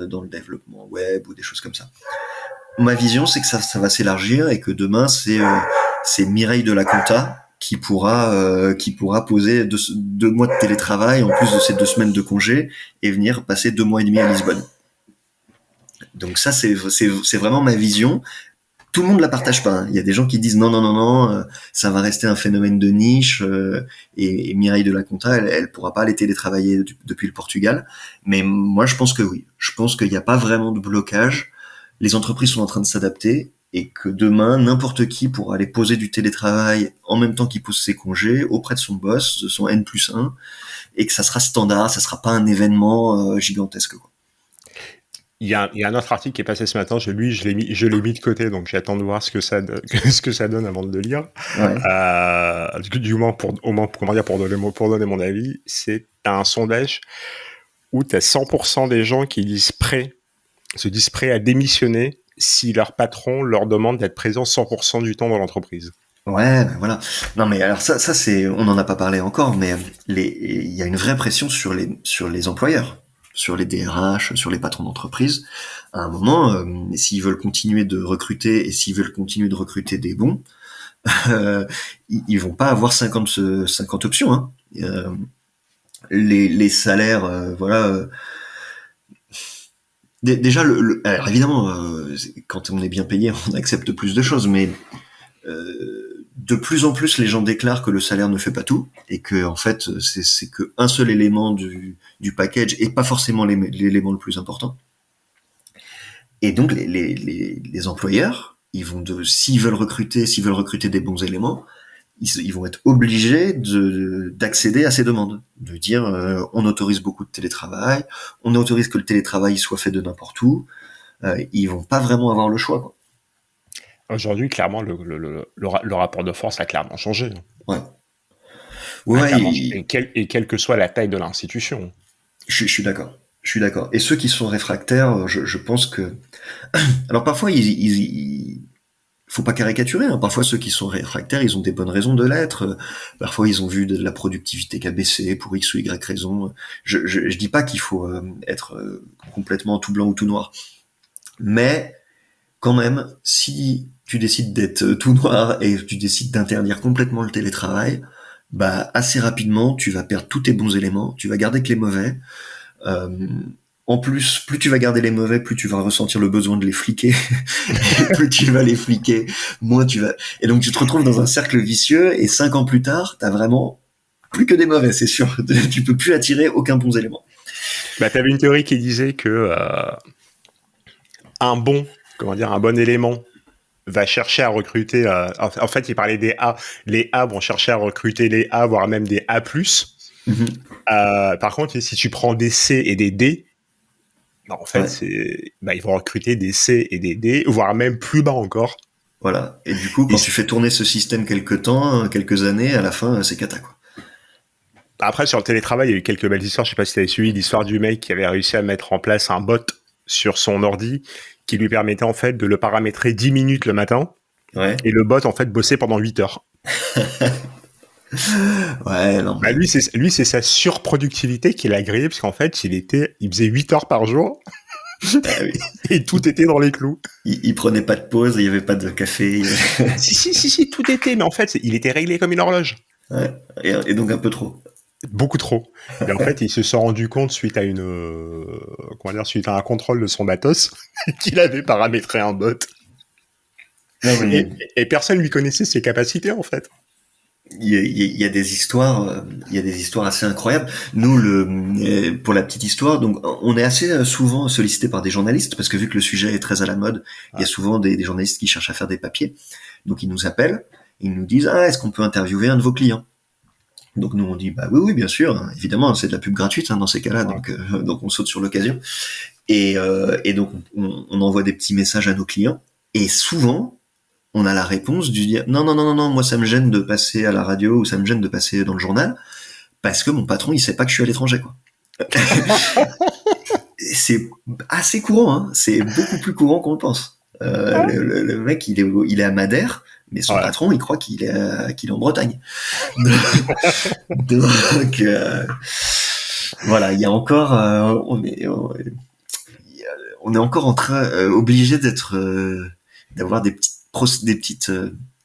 dans le développement web ou des choses comme ça. Ma vision, c'est que ça va s'élargir et que demain, c'est Mireille de la Compta qui pourra poser 2 mois de télétravail en plus de ces 2 semaines de congé et venir passer 2 mois et demi à Lisbonne. Donc ça, c'est vraiment ma vision. Tout le monde la partage pas, hein. Il y a des gens qui disent non, ça va rester un phénomène de niche et Mireille de la Compta, elle pourra pas aller télétravailler depuis le Portugal. Mais moi, je pense que oui. Je pense qu'il n'y a pas vraiment de blocage. Les entreprises sont en train de s'adapter et que demain, n'importe qui pourra aller poser du télétravail en même temps qu'il pose ses congés auprès de son boss, de son N+1, et que ça sera standard, ça sera pas un événement gigantesque, quoi. Il y a un autre article qui est passé ce matin, je l'ai mis de côté, donc j'attends de voir ce que ça donne avant de le lire. Ouais. Du moins, pour donner mon avis, c'est un sondage où tu as 100% des gens qui se disent prêts à démissionner si leur patron leur demande d'être présent 100% du temps dans l'entreprise. Ouais, ben voilà. Non, mais alors ça c'est, on n'en a pas parlé encore, mais il y a une vraie pression sur les employeurs, sur les DRH, sur les patrons d'entreprise. À un moment, s'ils veulent continuer de recruter et s'ils veulent continuer de recruter des bons, ils vont pas avoir 50 options, hein. Les salaires, voilà. Déjà, alors évidemment, quand on est bien payé, on accepte plus de choses, mais de plus en plus, les gens déclarent que le salaire ne fait pas tout et que en fait, c'est que un seul élément du package et pas forcément l'élément le plus important. Et donc les employeurs, s'ils veulent recruter des bons éléments, ils vont être obligés d'accéder à ces demandes, de dire on autorise beaucoup de télétravail, on autorise que le télétravail soit fait de n'importe où. Ils vont pas vraiment avoir le choix, quoi. Aujourd'hui, clairement, le rapport de force a clairement changé. Ouais. Et quelle que soit la taille de l'institution. Je suis d'accord. Je suis d'accord. Et ceux qui sont réfractaires, je pense que... Alors parfois, faut pas caricaturer, hein. Parfois, ceux qui sont réfractaires, ils ont des bonnes raisons de l'être. Parfois, ils ont vu de la productivité qui a baissé pour X ou Y raison. Je dis pas qu'il faut être complètement tout blanc ou tout noir. Mais quand même, si tu décides d'être tout noir et tu décides d'interdire complètement le télétravail, bah assez rapidement, tu vas perdre tous tes bons éléments, tu vas garder que les mauvais. En plus, plus tu vas garder les mauvais, plus tu vas ressentir le besoin de les fliquer. Plus tu vas les fliquer, moins tu vas... Et donc tu te retrouves dans un cercle vicieux, et 5 ans plus tard, t'as vraiment plus que des mauvais, c'est sûr. Tu peux plus attirer aucun bon élément. Bah, t'avais une théorie qui disait que un bon élément va chercher à recruter... en fait, il parlait des A. Les A vont chercher à recruter les A, voire même des A+. Par contre, si tu prends des C et des D, en fait, ils vont recruter des C et des D, voire même plus bas encore. Voilà. Et du coup, quand tu fais tourner ce système quelques années, à la fin, c'est cata, quoi. Après, sur le télétravail, il y a eu quelques belles histoires. Je sais pas si tu avais suivi l'histoire du mec qui avait réussi à mettre en place un bot sur son ordi qui lui permettait en fait de le paramétrer 10 minutes le matin. Ouais. Et le bot, en fait, bossait pendant 8 heures. Ouais, non. Bah, lui, c'est sa surproductivité qui l'a grillé, parce qu'en fait, il faisait 8 heures par jour. Oui. Et tout était dans les clous. Il prenait pas de pause, il y avait pas de café. Si, tout était, mais en fait, il était réglé comme une horloge. Ouais. Et donc un peu trop. Beaucoup trop. Et en fait, il se sont rendu compte suite à suite à un contrôle de son matos qu'il avait paramétré un bot. Non, mais... et personne lui connaissait ses capacités, en fait. Il y a des histoires, assez incroyables. Nous, pour la petite histoire, donc on est assez souvent sollicité par des journalistes, parce que vu que le sujet est très à la mode, il y a souvent des journalistes qui cherchent à faire des papiers. Donc ils nous appellent, ils nous disent est-ce qu'on peut interviewer un de vos clients? Donc nous on dit oui bien sûr, hein, évidemment c'est de la pub gratuite dans ces cas-là, donc on saute sur l'occasion. Et donc on envoie des petits messages à nos clients, et souvent on a la réponse du dire non, moi ça me gêne de passer à la radio, ou ça me gêne de passer dans le journal, parce que mon patron il sait pas que je suis à l'étranger, quoi. C'est assez courant, hein. C'est beaucoup plus courant qu'on le pense. Le mec il est à Madère, mais son patron il croit qu'il est en Bretagne. Donc voilà, il y a encore on est encore en train obligé d'avoir des petites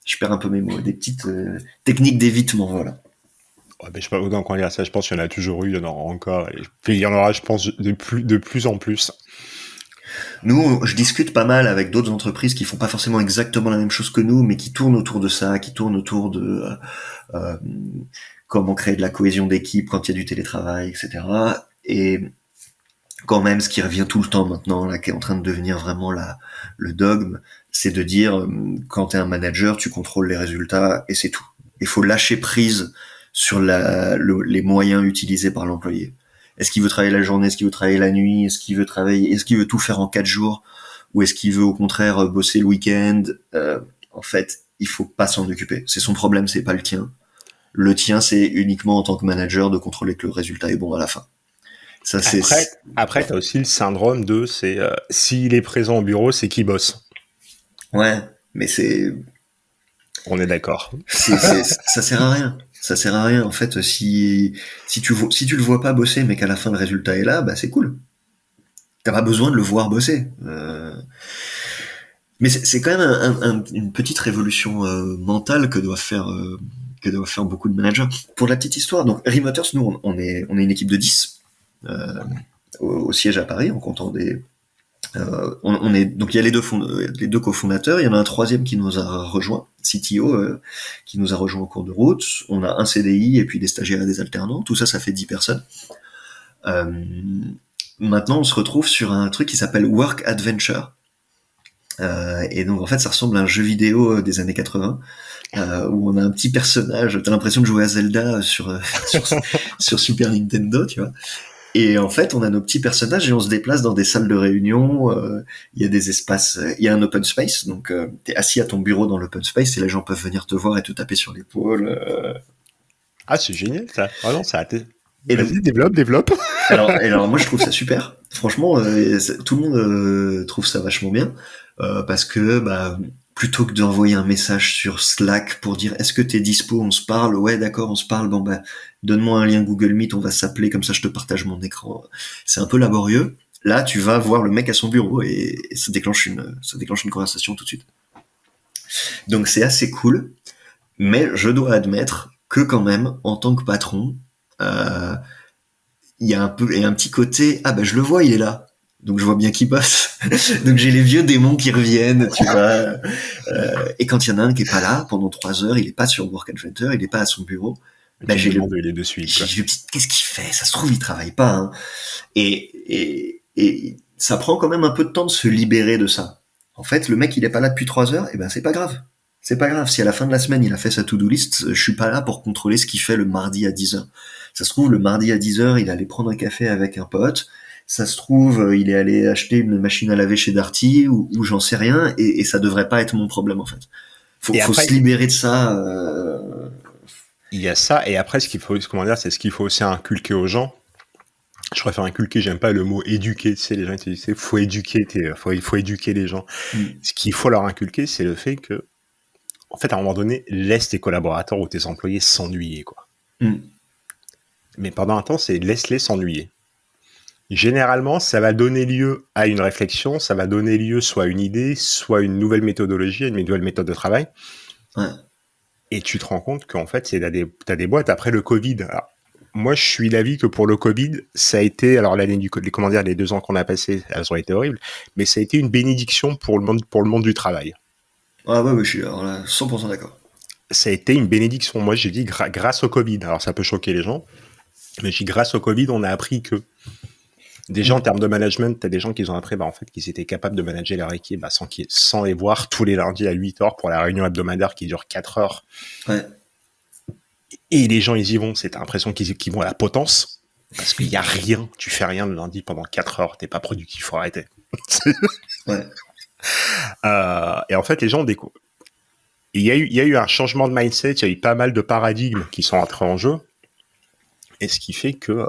je perds un peu mes mots, des petites techniques d'évitement, voilà. Ouais, mais je sais pas autant qu'on dire ça, je pense qu'il y en a toujours eu, il y en aura encore, et il y en aura, je pense, de plus en plus. Nous, je discute pas mal avec d'autres entreprises qui font pas forcément exactement la même chose que nous, mais qui tournent autour de ça, qui tournent autour de comment créer de la cohésion d'équipe quand il y a du télétravail, etc. Et quand même, ce qui revient tout le temps maintenant, là, qui est en train de devenir vraiment le dogme, c'est de dire, quand t'es un manager, tu contrôles les résultats et c'est tout. Il faut lâcher prise sur les moyens utilisés par l'employé. Est-ce qu'il veut travailler la journée? Est-ce qu'il veut travailler la nuit? Est-ce qu'il veut tout faire en 4 jours? Ou est-ce qu'il veut au contraire bosser le week-end? En fait, il faut pas s'en occuper. C'est son problème, c'est pas le tien. Le tien, c'est uniquement en tant que manager de contrôler que le résultat est bon à la fin. Ça, après, t'as aussi le syndrome de s'il est présent au bureau, c'est qu'il bosse. Ouais, mais on est d'accord. Ça sert à rien. Ça sert à rien. En fait, si tu le vois pas bosser, mais qu'à la fin le résultat est là, c'est cool. T'as pas besoin de le voir bosser. Mais c'est quand même une petite révolution mentale que doivent faire beaucoup de managers. Pour la petite histoire, donc Remoters, nous on est une équipe de 10 au siège à Paris, en comptant des donc il y a les deux cofondateurs, il y en a un troisième qui nous a rejoint, CTO, qui nous a rejoint en cours de route. On a un CDI et puis des stagiaires et des alternants. Tout ça, ça fait 10 personnes. Maintenant, on se retrouve sur un truc qui s'appelle Work Adventure. Et donc en fait ça ressemble à un jeu vidéo des années 80 où on a un petit personnage, t'as l'impression de jouer à Zelda sur Super Nintendo, tu vois. Et en fait, on a nos petits personnages et on se déplace dans des salles de réunion. Il y a des espaces, il y a un open space, donc t'es assis à ton bureau dans l'open space et les gens peuvent venir te voir et te taper sur l'épaule. Ah, c'est génial ça. Ah non, ça a été. Et Vas-y, donc, développe. alors moi je trouve ça super. Franchement, tout le monde trouve ça vachement bien parce que bah plutôt que d'envoyer un message sur Slack pour dire est-ce que t'es dispo, on se parle, ouais d'accord on se parle, bon bah donne-moi un lien Google Meet, on va s'appeler comme ça je te partage mon écran. C'est un peu laborieux. Là tu vas voir le mec à son bureau et ça déclenche une conversation tout de suite. Donc c'est assez cool, mais je dois admettre que quand même en tant que patron euh, il y a un petit côté ah ben je le vois il est là donc je vois bien qu'il bosse donc j'ai les vieux démons qui reviennent tu vois et quand il y en a un qui est pas là pendant 3 heures il est pas sur Work Adventure il est pas à son bureau ben Tu me demandes où il est de suite, quoi. j'ai le petit qu'est-ce qu'il fait ça se trouve il travaille pas hein. Et ça prend quand même un peu de temps de se libérer de ça en fait le mec il est pas là depuis 3 heures et ben c'est pas grave. C'est pas grave, si à la fin de la semaine il a fait sa to-do list, je suis pas là pour contrôler ce qu'il fait le mardi à 10 heures. Ça se trouve, le mardi à 10 heures, il est allé prendre un café avec un pote. Ça se trouve, il est allé acheter une machine à laver chez Darty ou j'en sais rien et ça devrait pas être mon problème en fait. Faut Après, se libérer de ça. il y a ça, et après, ce qu'il faut, comment dire, c'est ce qu'il faut aussi inculquer aux gens. Je préfère inculquer, j'aime pas le mot éduquer, tu sais, les gens qui disent, faut éduquer, faut éduquer les gens. Ce qu'il faut leur inculquer, c'est le fait que, en fait, à un moment donné, laisse tes collaborateurs ou tes employés s'ennuyer, quoi. Mais pendant un temps, c'est laisse-les s'ennuyer. Généralement, ça va donner lieu à une réflexion, ça va donner lieu soit à une idée, soit à une nouvelle méthodologie, une nouvelle méthode de travail. Ouais. Et tu te rends compte qu'en fait, t'as des boîtes après le Covid. Alors, moi, je suis d'avis que pour le Covid, ça a été, alors l'année du Covid, comment dire, les 2 ans qu'on a passés, elles ont été horribles, mais ça a été une bénédiction pour le monde du travail. Ah ouais, je suis alors là 100% d'accord. Ça a été une bénédiction. Moi, j'ai dit grâce au Covid. Alors, ça peut choquer les gens, mais j'ai dit grâce au Covid, on a appris que déjà en termes de management, t'as des gens qui ont appris, en fait, qu'ils étaient capables de manager leur équipe sans les voir tous les lundis à 8 heures pour la réunion hebdomadaire qui dure 4 heures. Ouais. Et les gens, ils y vont, c'est l'impression qu'ils vont à la potence. Parce qu'il n'y a rien, tu fais rien le lundi pendant 4 heures, t'es pas productif, faut arrêter. Ouais. Et en fait, les gens découvrent. Il y a eu un changement de mindset, il y a eu pas mal de paradigmes qui sont entrés en jeu. Et ce qui fait que,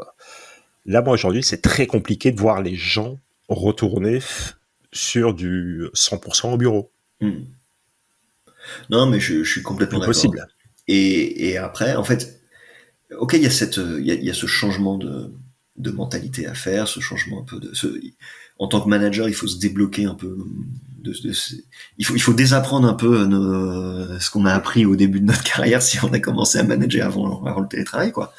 là, moi, aujourd'hui, c'est très compliqué de voir les gens retourner sur du 100% au bureau. Non, mais je suis complètement d'accord. Impossible. Et après, en fait, ok, il y a il y a ce changement de mentalité à faire, ce changement un peu en tant que manager, il faut se débloquer un peu il faut désapprendre un peu ce qu'on a appris au début de notre carrière si on a commencé à manager avant le télétravail, quoi.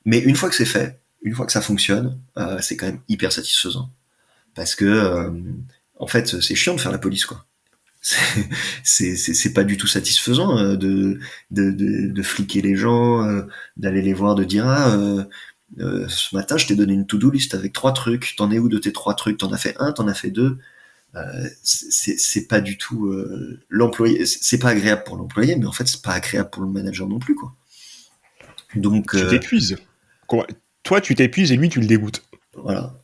Mais une fois que c'est fait, une fois que ça fonctionne, c'est quand même hyper satisfaisant. Parce que, en fait, c'est chiant de faire la police, quoi. C'est pas du tout satisfaisant de fliquer les gens, d'aller les voir, de dire ce matin je t'ai donné une to-do list avec 3 trucs, t'en es où de tes 3 trucs, t'en as fait 1, t'en as fait 2. C'est pas du tout l'employé, c'est pas agréable pour l'employé, mais en fait c'est pas agréable pour le manager non plus, quoi. Donc tu t'épuises. Toi tu t'épuises et lui tu le dégoûtes. Voilà.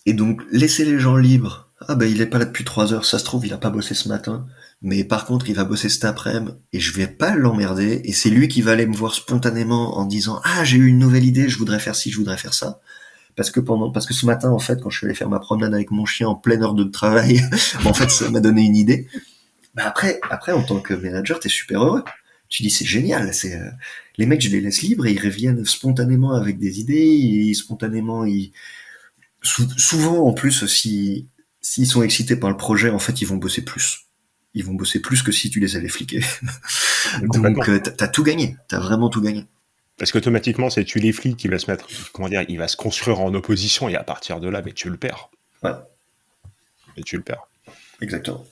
Et donc laisser les gens libres. Ah ben il est pas là depuis 3 heures, ça se trouve il a pas bossé ce matin, mais par contre il va bosser cet après-midi et je vais pas l'emmerder et c'est lui qui va aller me voir spontanément en disant ah j'ai eu une nouvelle idée, je voudrais faire ci, je voudrais faire ça. Parce que ce matin en fait quand je suis allé faire ma promenade avec mon chien en pleine heure de travail, en fait ça m'a donné une idée. Bah après en tant que manager t'es super heureux. Tu dis c'est génial, les mecs je les laisse libres et ils reviennent spontanément avec des idées, et spontanément souvent en plus s'ils sont excités par le projet, en fait ils vont bosser plus. Ils vont bosser plus que si tu les avais fliqués. Donc t'as tout gagné, t'as vraiment tout gagné. Parce qu'automatiquement, c'est tu les flics qui va se mettre, comment dire, il va se construire en opposition et à partir de là, mais tu le perds. Ouais. Et tu le perds. Exactement.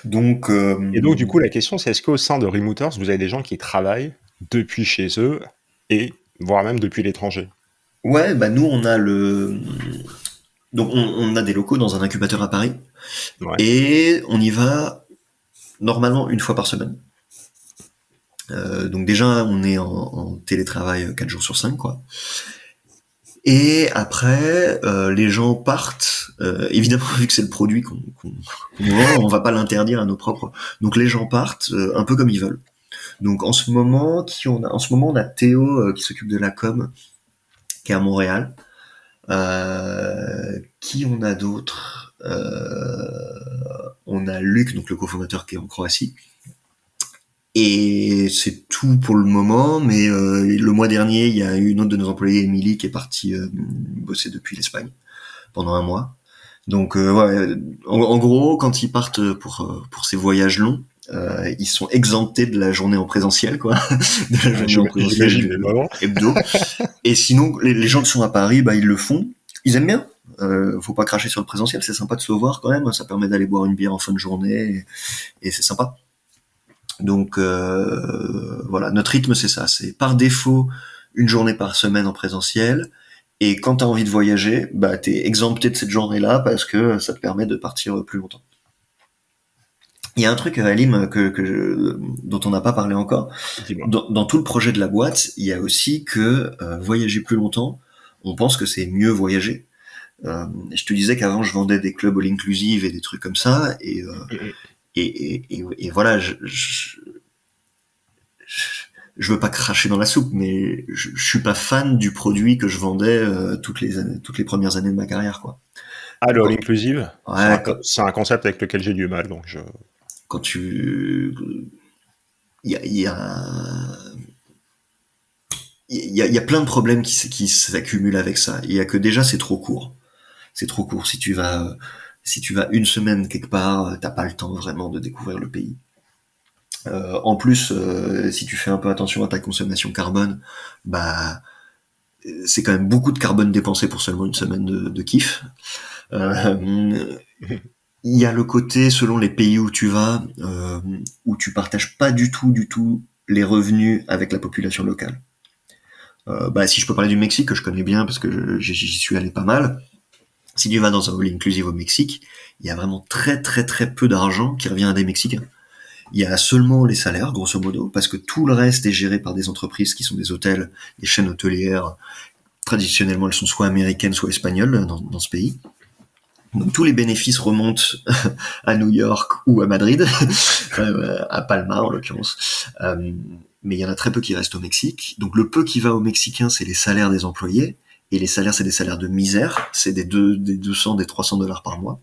Donc. Et donc du coup, la question, c'est est-ce qu'au sein de Remooters, vous avez des gens qui travaillent depuis chez eux et voire même depuis l'étranger? Ouais, bah nous on a donc on a des locaux dans un incubateur à Paris. Ouais. Et on y va normalement une fois par semaine. Donc déjà, on est en télétravail 4 jours sur 5, quoi. Et après, les gens partent. Évidemment, vu que c'est le produit qu'on vend, on va pas l'interdire à nos propres. Donc les gens partent un peu comme ils veulent. Donc en ce moment, on a Théo qui s'occupe de la com, qui est à Montréal. Qui on a d'autres On a Luc, donc le cofondateur, qui est en Croatie. Et c'est tout pour le moment, mais le mois dernier, il y a eu une autre de nos employés, Émilie, qui est partie bosser depuis l'Espagne pendant un mois. Donc ouais, en gros, quand ils partent pour ces voyages longs, ils sont exemptés de la journée en présentiel, quoi, de la journée en présentiel hebdo. Et sinon, les gens qui sont à Paris, bah ils le font. Ils aiment bien. Faut pas cracher sur le présentiel, c'est sympa de se voir quand même. Ça permet d'aller boire une bière en fin de journée, et c'est sympa. Donc voilà, notre rythme c'est ça, c'est par défaut une journée par semaine en présentiel, et quand t'as envie de voyager, bah t'es exempté de cette journée-là parce que ça te permet de partir plus longtemps. Il y a un truc, Alim, dont on n'a pas parlé encore. Dans tout le projet de la boîte, il y a aussi que voyager plus longtemps, on pense que c'est mieux voyager. Je te disais qu'avant je vendais des clubs all inclusive et des trucs comme ça, et voilà, je veux pas cracher dans la soupe, mais je suis pas fan du produit que je vendais toutes les premières années de ma carrière, quoi. Ah, le all inclusive, ouais, c'est un concept avec lequel j'ai du mal, donc je... Quand tu, il y a plein de problèmes qui s'accumulent avec ça. Il y a que déjà c'est trop court. C'est trop court. Si tu vas une semaine quelque part, t'as pas le temps vraiment de découvrir le pays. En plus, si tu fais un peu attention à ta consommation carbone, bah c'est quand même beaucoup de carbone dépensé pour seulement une semaine de kiff. Il y a le côté, selon les pays où tu vas, où tu partages pas du tout les revenus avec la population locale. Bah si je peux parler du Mexique, que je connais bien parce que j'y suis allé pas mal. Si tu vas dans un all inclusive au Mexique, il y a vraiment très très très peu d'argent qui revient à des Mexicains. Il y a seulement les salaires, grosso modo, parce que tout le reste est géré par des entreprises qui sont des hôtels, des chaînes hôtelières. Traditionnellement, elles sont soit américaines, soit espagnoles dans ce pays. Donc tous les bénéfices remontent à New York ou à Madrid, à Palma en l'occurrence. Mais il y en a très peu qui restent au Mexique. Donc le peu qui va aux Mexicains, c'est les salaires des employés. Et les salaires, c'est des salaires de misère. C'est des 200, des $300 par mois.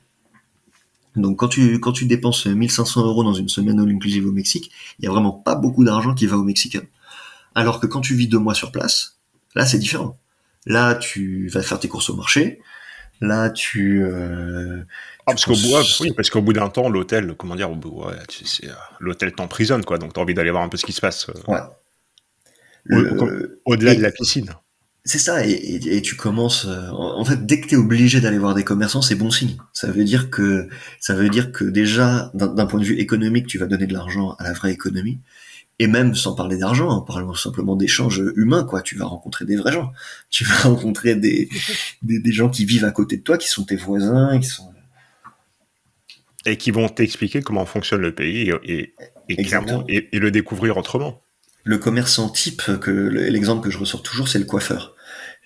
Donc quand tu dépenses 1500 € dans une semaine all inclusive au Mexique, il y a vraiment pas beaucoup d'argent qui va aux Mexicains. Alors que quand tu vis 2 mois sur place, là c'est différent. Là tu vas faire tes courses au marché. Là parce qu'au bout d'un temps, l'hôtel, comment dire, l'hôtel t'emprisonne, quoi. Donc t'as envie d'aller voir un peu ce qui se passe. Ouais. Au-delà de la piscine. C'est ça, et tu commences. En fait, dès que t'es obligé d'aller voir des commerçants, c'est bon signe. Ça veut dire que déjà, d'un point de vue économique, tu vas donner de l'argent à la vraie économie. Et même sans parler d'argent, en parlant simplement d'échanges humains, quoi. Tu vas rencontrer des vrais gens. Tu vas rencontrer des gens qui vivent à côté de toi, qui sont tes voisins, et qui vont t'expliquer comment fonctionne le pays et le découvrir autrement. Le commerçant type, l'exemple que je ressors toujours, c'est le coiffeur.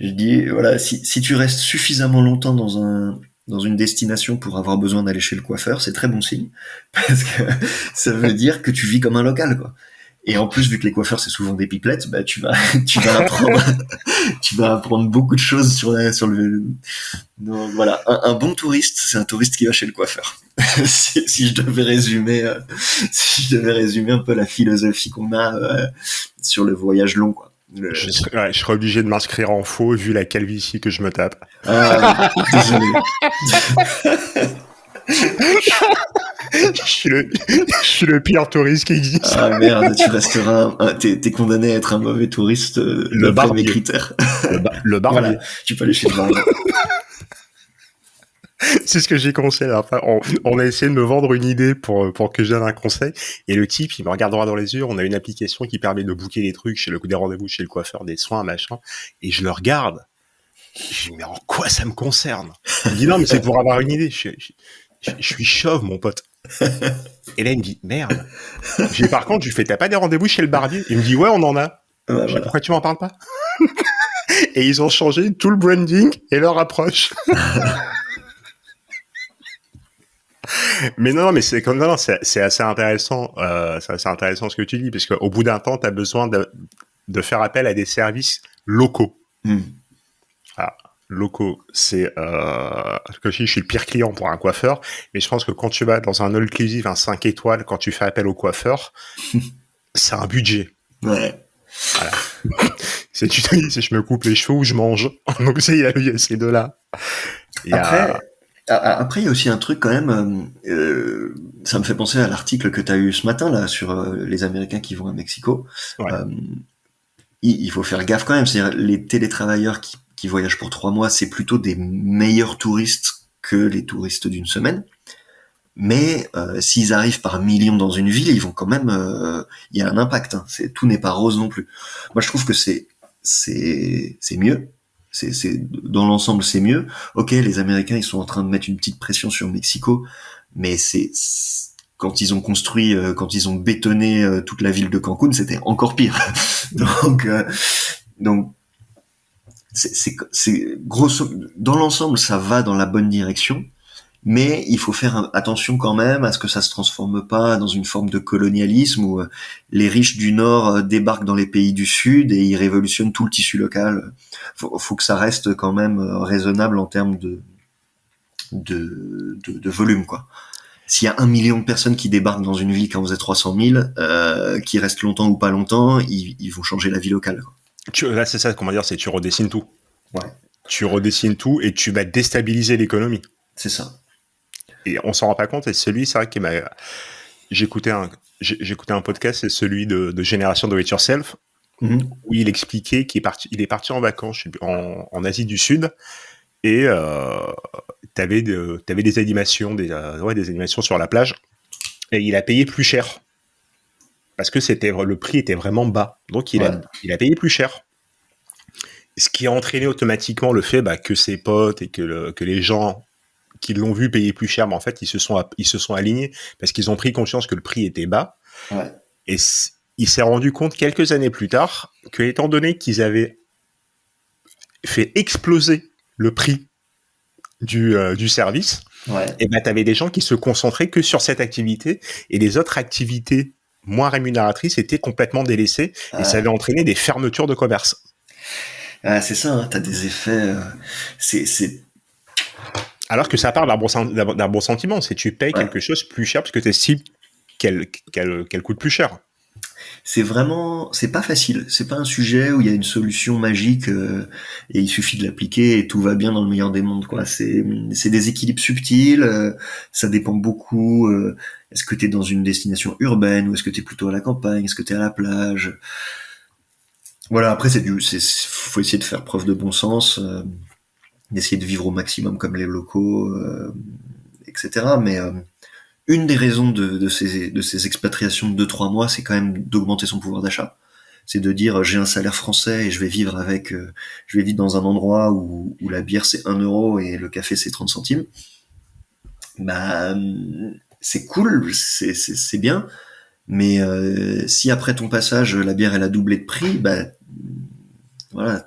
Je dis, voilà, si tu restes suffisamment longtemps dans une destination pour avoir besoin d'aller chez le coiffeur, c'est très bon signe, parce que ça veut dire que tu vis comme un local, quoi. Et en plus, vu que les coiffeurs c'est souvent des pipelettes, bah tu vas apprendre beaucoup de choses sur le. Donc, voilà, un bon touriste, c'est un touriste qui va chez le coiffeur. si je devais résumer un peu la philosophie qu'on a sur le voyage long, quoi. Je serais obligé de m'inscrire en faux vu la calvitie que je me tape. Désolé. Je suis le pire touriste qui existe. Ah merde, tu resteras. T'es condamné à être un mauvais touriste. D'après mes critères. Le barbier. Voilà, tu peux aller chez le barbier. C'est ce que j'ai conseillé. Enfin, on a essayé de me vendre une idée pour que je donne un conseil. Et le type, il me regarde droit dans les yeux. On a une application qui permet de booker des trucs des rendez-vous chez le coiffeur, des soins, machin. Et je le regarde. Je dis, mais en quoi ça me concerne? Il me dit, non, mais c'est pour avoir une idée. Je suis chauve, mon pote. Et là, il me dit, merde. Par contre, je lui fais, t'as pas des rendez-vous chez le barbier? Il me dit, ouais, on en a. Ouais, Je dis, pourquoi tu m'en parles pas? Et ils ont changé tout le branding et leur approche. Mais non, mais c'est comme non, c'est assez intéressant. C'est assez intéressant ce que tu dis, parce qu'au bout d'un temps, tu as besoin de faire appel à des services locaux. Ah, locaux, c'est comme je suis le pire client pour un coiffeur, mais je pense que quand tu vas dans un all inclusive, un 5 étoiles, quand tu fais appel au coiffeur, c'est un budget. Ouais. Voilà. Tu te dis, si je me coupe les cheveux ou je mange. Donc il y a ces deux-là. Après, il y a aussi un truc quand même, ça me fait penser à l'article que tu as eu ce matin là sur les Américains qui vont à Mexico. Ouais. Il faut faire gaffe quand même, c'est-à-dire les télétravailleurs qui voyagent pour 3 mois, c'est plutôt des meilleurs touristes que les touristes d'une semaine. Mais s'ils arrivent par millions dans une ville, ils vont quand même, il y a un impact. Hein. Tout n'est pas rose non plus. Moi, je trouve que c'est mieux. Dans l'ensemble, c'est mieux. Ok, les Américains, ils sont en train de mettre une petite pression sur Mexico, mais quand ils ont bétonné toute la ville de Cancun, c'était encore pire. donc, c'est grosso, dans l'ensemble, ça va dans la bonne direction. Mais il faut faire attention quand même à ce que ça se transforme pas dans une forme de colonialisme où les riches du Nord débarquent dans les pays du Sud et ils révolutionnent tout le tissu local. Faut que ça reste quand même raisonnable en termes de volume, quoi. S'il y a 1 million de personnes qui débarquent dans une ville quand vous êtes 300 000, qui restent longtemps ou pas longtemps, ils vont changer la vie locale, quoi. Là, c'est ça, comment dire, c'est tu redessines tout. Ouais. Tu redessines tout et tu vas déstabiliser l'économie. C'est ça. Et on s'en rend pas compte. Et c'est vrai qui m'a. J'écoutais un podcast, c'est celui de Génération Do It Yourself, où il expliquait qu'il est parti en vacances en Asie du Sud, et t'avais des animations, des animations sur la plage, et il a payé plus cher parce que le prix était vraiment bas, donc il a payé plus cher. Ce qui a entraîné automatiquement le fait que ses potes et que les gens qui l'ont vu payer plus cher, mais en fait, ils se sont alignés parce qu'ils ont pris conscience que le prix était bas. Ouais. Et il s'est rendu compte quelques années plus tard que, étant donné qu'ils avaient fait exploser le prix du service, et t'avais des gens qui se concentraient que sur cette activité et les autres activités moins rémunératrices étaient complètement délaissées et ça avait entraîné des fermetures de commerce. C'est ça, hein, t'as des effets. Alors que ça part d'un bon sentiment, c'est tu payes quelque chose plus cher parce que tu estimes qu'elle coûte plus cher. C'est pas facile. C'est pas un sujet où il y a une solution magique et il suffit de l'appliquer et tout va bien dans le meilleur des mondes, quoi. C'est des équilibres subtils. Ça dépend beaucoup. Est-ce que t'es dans une destination urbaine ou est-ce que t'es plutôt à la campagne? Est-ce que t'es à la plage? Voilà. Après, faut essayer de faire preuve de bon sens. D'essayer de vivre au maximum comme les locaux, etc. Mais une des raisons de ces expatriations de 2-3 mois, c'est quand même d'augmenter son pouvoir d'achat. C'est de dire j'ai un salaire français et je vais vivre dans un endroit où la bière c'est 1 euro et le café c'est 30 centimes. C'est cool, c'est bien. Mais si après ton passage la bière elle a doublé de prix, voilà,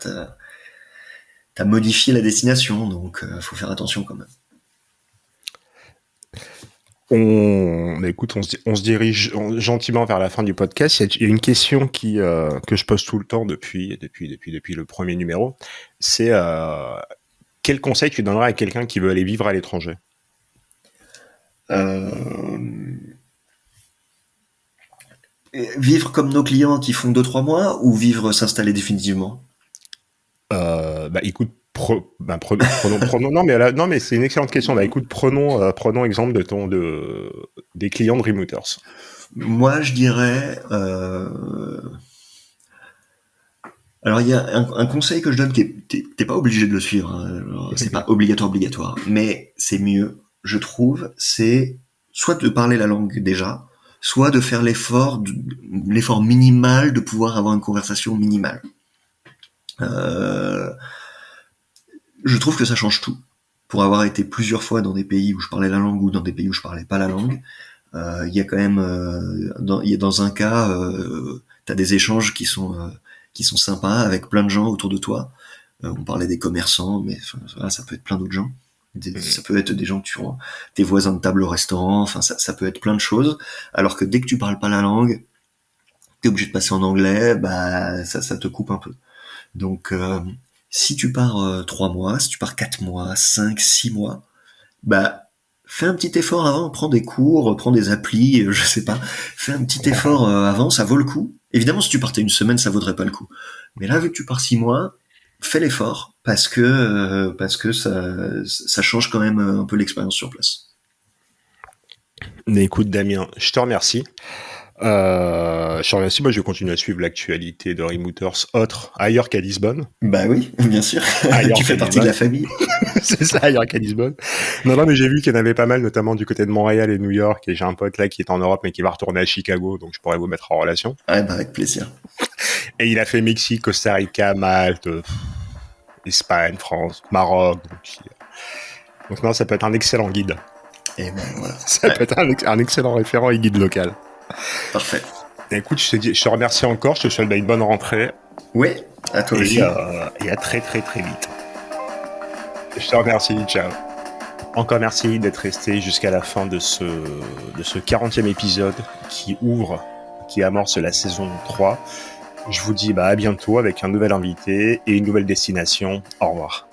t'as modifié la destination, donc faut faire attention quand même. Écoute, on se dirige gentiment vers la fin du podcast. Il y a une question que je pose tout le temps depuis le premier numéro. C'est quel conseil tu donnerais à quelqu'un qui veut aller vivre à l'étranger? Vivre comme nos clients qui font 2-3 mois ou vivre s'installer définitivement? Écoute, prenons. Non, mais c'est une excellente question. Écoute, prenons exemple des clients de Remooters. Moi, je dirais. Alors, il y a un conseil que je donne qui t'es pas obligé de le suivre. Hein. C'est pas obligatoire, mais c'est mieux, je trouve. C'est soit de parler la langue déjà, soit de faire l'effort minimal de pouvoir avoir une conversation minimale. Je trouve que ça change tout. pour avoir été plusieurs fois dans des pays où je parlais la langue ou dans des pays où je parlais pas la langue, il y a quand même, dans un cas, t'as des échanges qui sont sympas avec plein de gens autour de toi. On parlait des commerçants, mais voilà, ça peut être plein d'autres gens. Ça peut être des gens que tu vois, tes voisins de table au restaurant. Enfin, ça peut être plein de choses. Alors que dès que tu parles pas la langue, t'es obligé de passer en anglais. Bah, ça te coupe un peu. Donc, si tu pars 3 mois, si tu pars 4 mois, 5, 6 mois, bah fais un petit effort avant, prends des cours, prends des applis, je sais pas, fais un petit effort avant, ça vaut le coup. Évidemment, si tu partais une semaine, ça vaudrait pas le coup. Mais là, vu que tu pars 6 mois, fais l'effort parce que ça change quand même un peu l'expérience sur place. Mais écoute, Damien, je te remercie. Je te remercie. Moi, je vais continuer à suivre l'actualité de Remooters autre ailleurs qu'à Lisbonne. Bah oui, bien sûr. Ailleurs Tu fais qu'à partie de la Lisbonne. famille. C'est ça, ailleurs qu'à Lisbonne. Non, mais j'ai vu qu'il y en avait pas mal, notamment du côté de Montréal et New York. Et j'ai un pote là qui est en Europe, mais qui va retourner à Chicago, donc je pourrais vous mettre en relation. Ouais, bah avec plaisir. Et il a fait Mexique, Costa Rica, Malte, Espagne, France, Maroc. Donc non, ça peut être un excellent guide. Et ben voilà. Ça peut être un excellent référent et guide local. Parfait. Et écoute, je te remercie encore, je te souhaite une bonne rentrée. Ouais, à toi aussi. Et à très très très vite. Je te remercie, ciao. Encore merci d'être resté jusqu'à la fin de ce 40e épisode qui amorce la saison 3. Je vous dis à bientôt avec un nouvel invité et une nouvelle destination. Au revoir.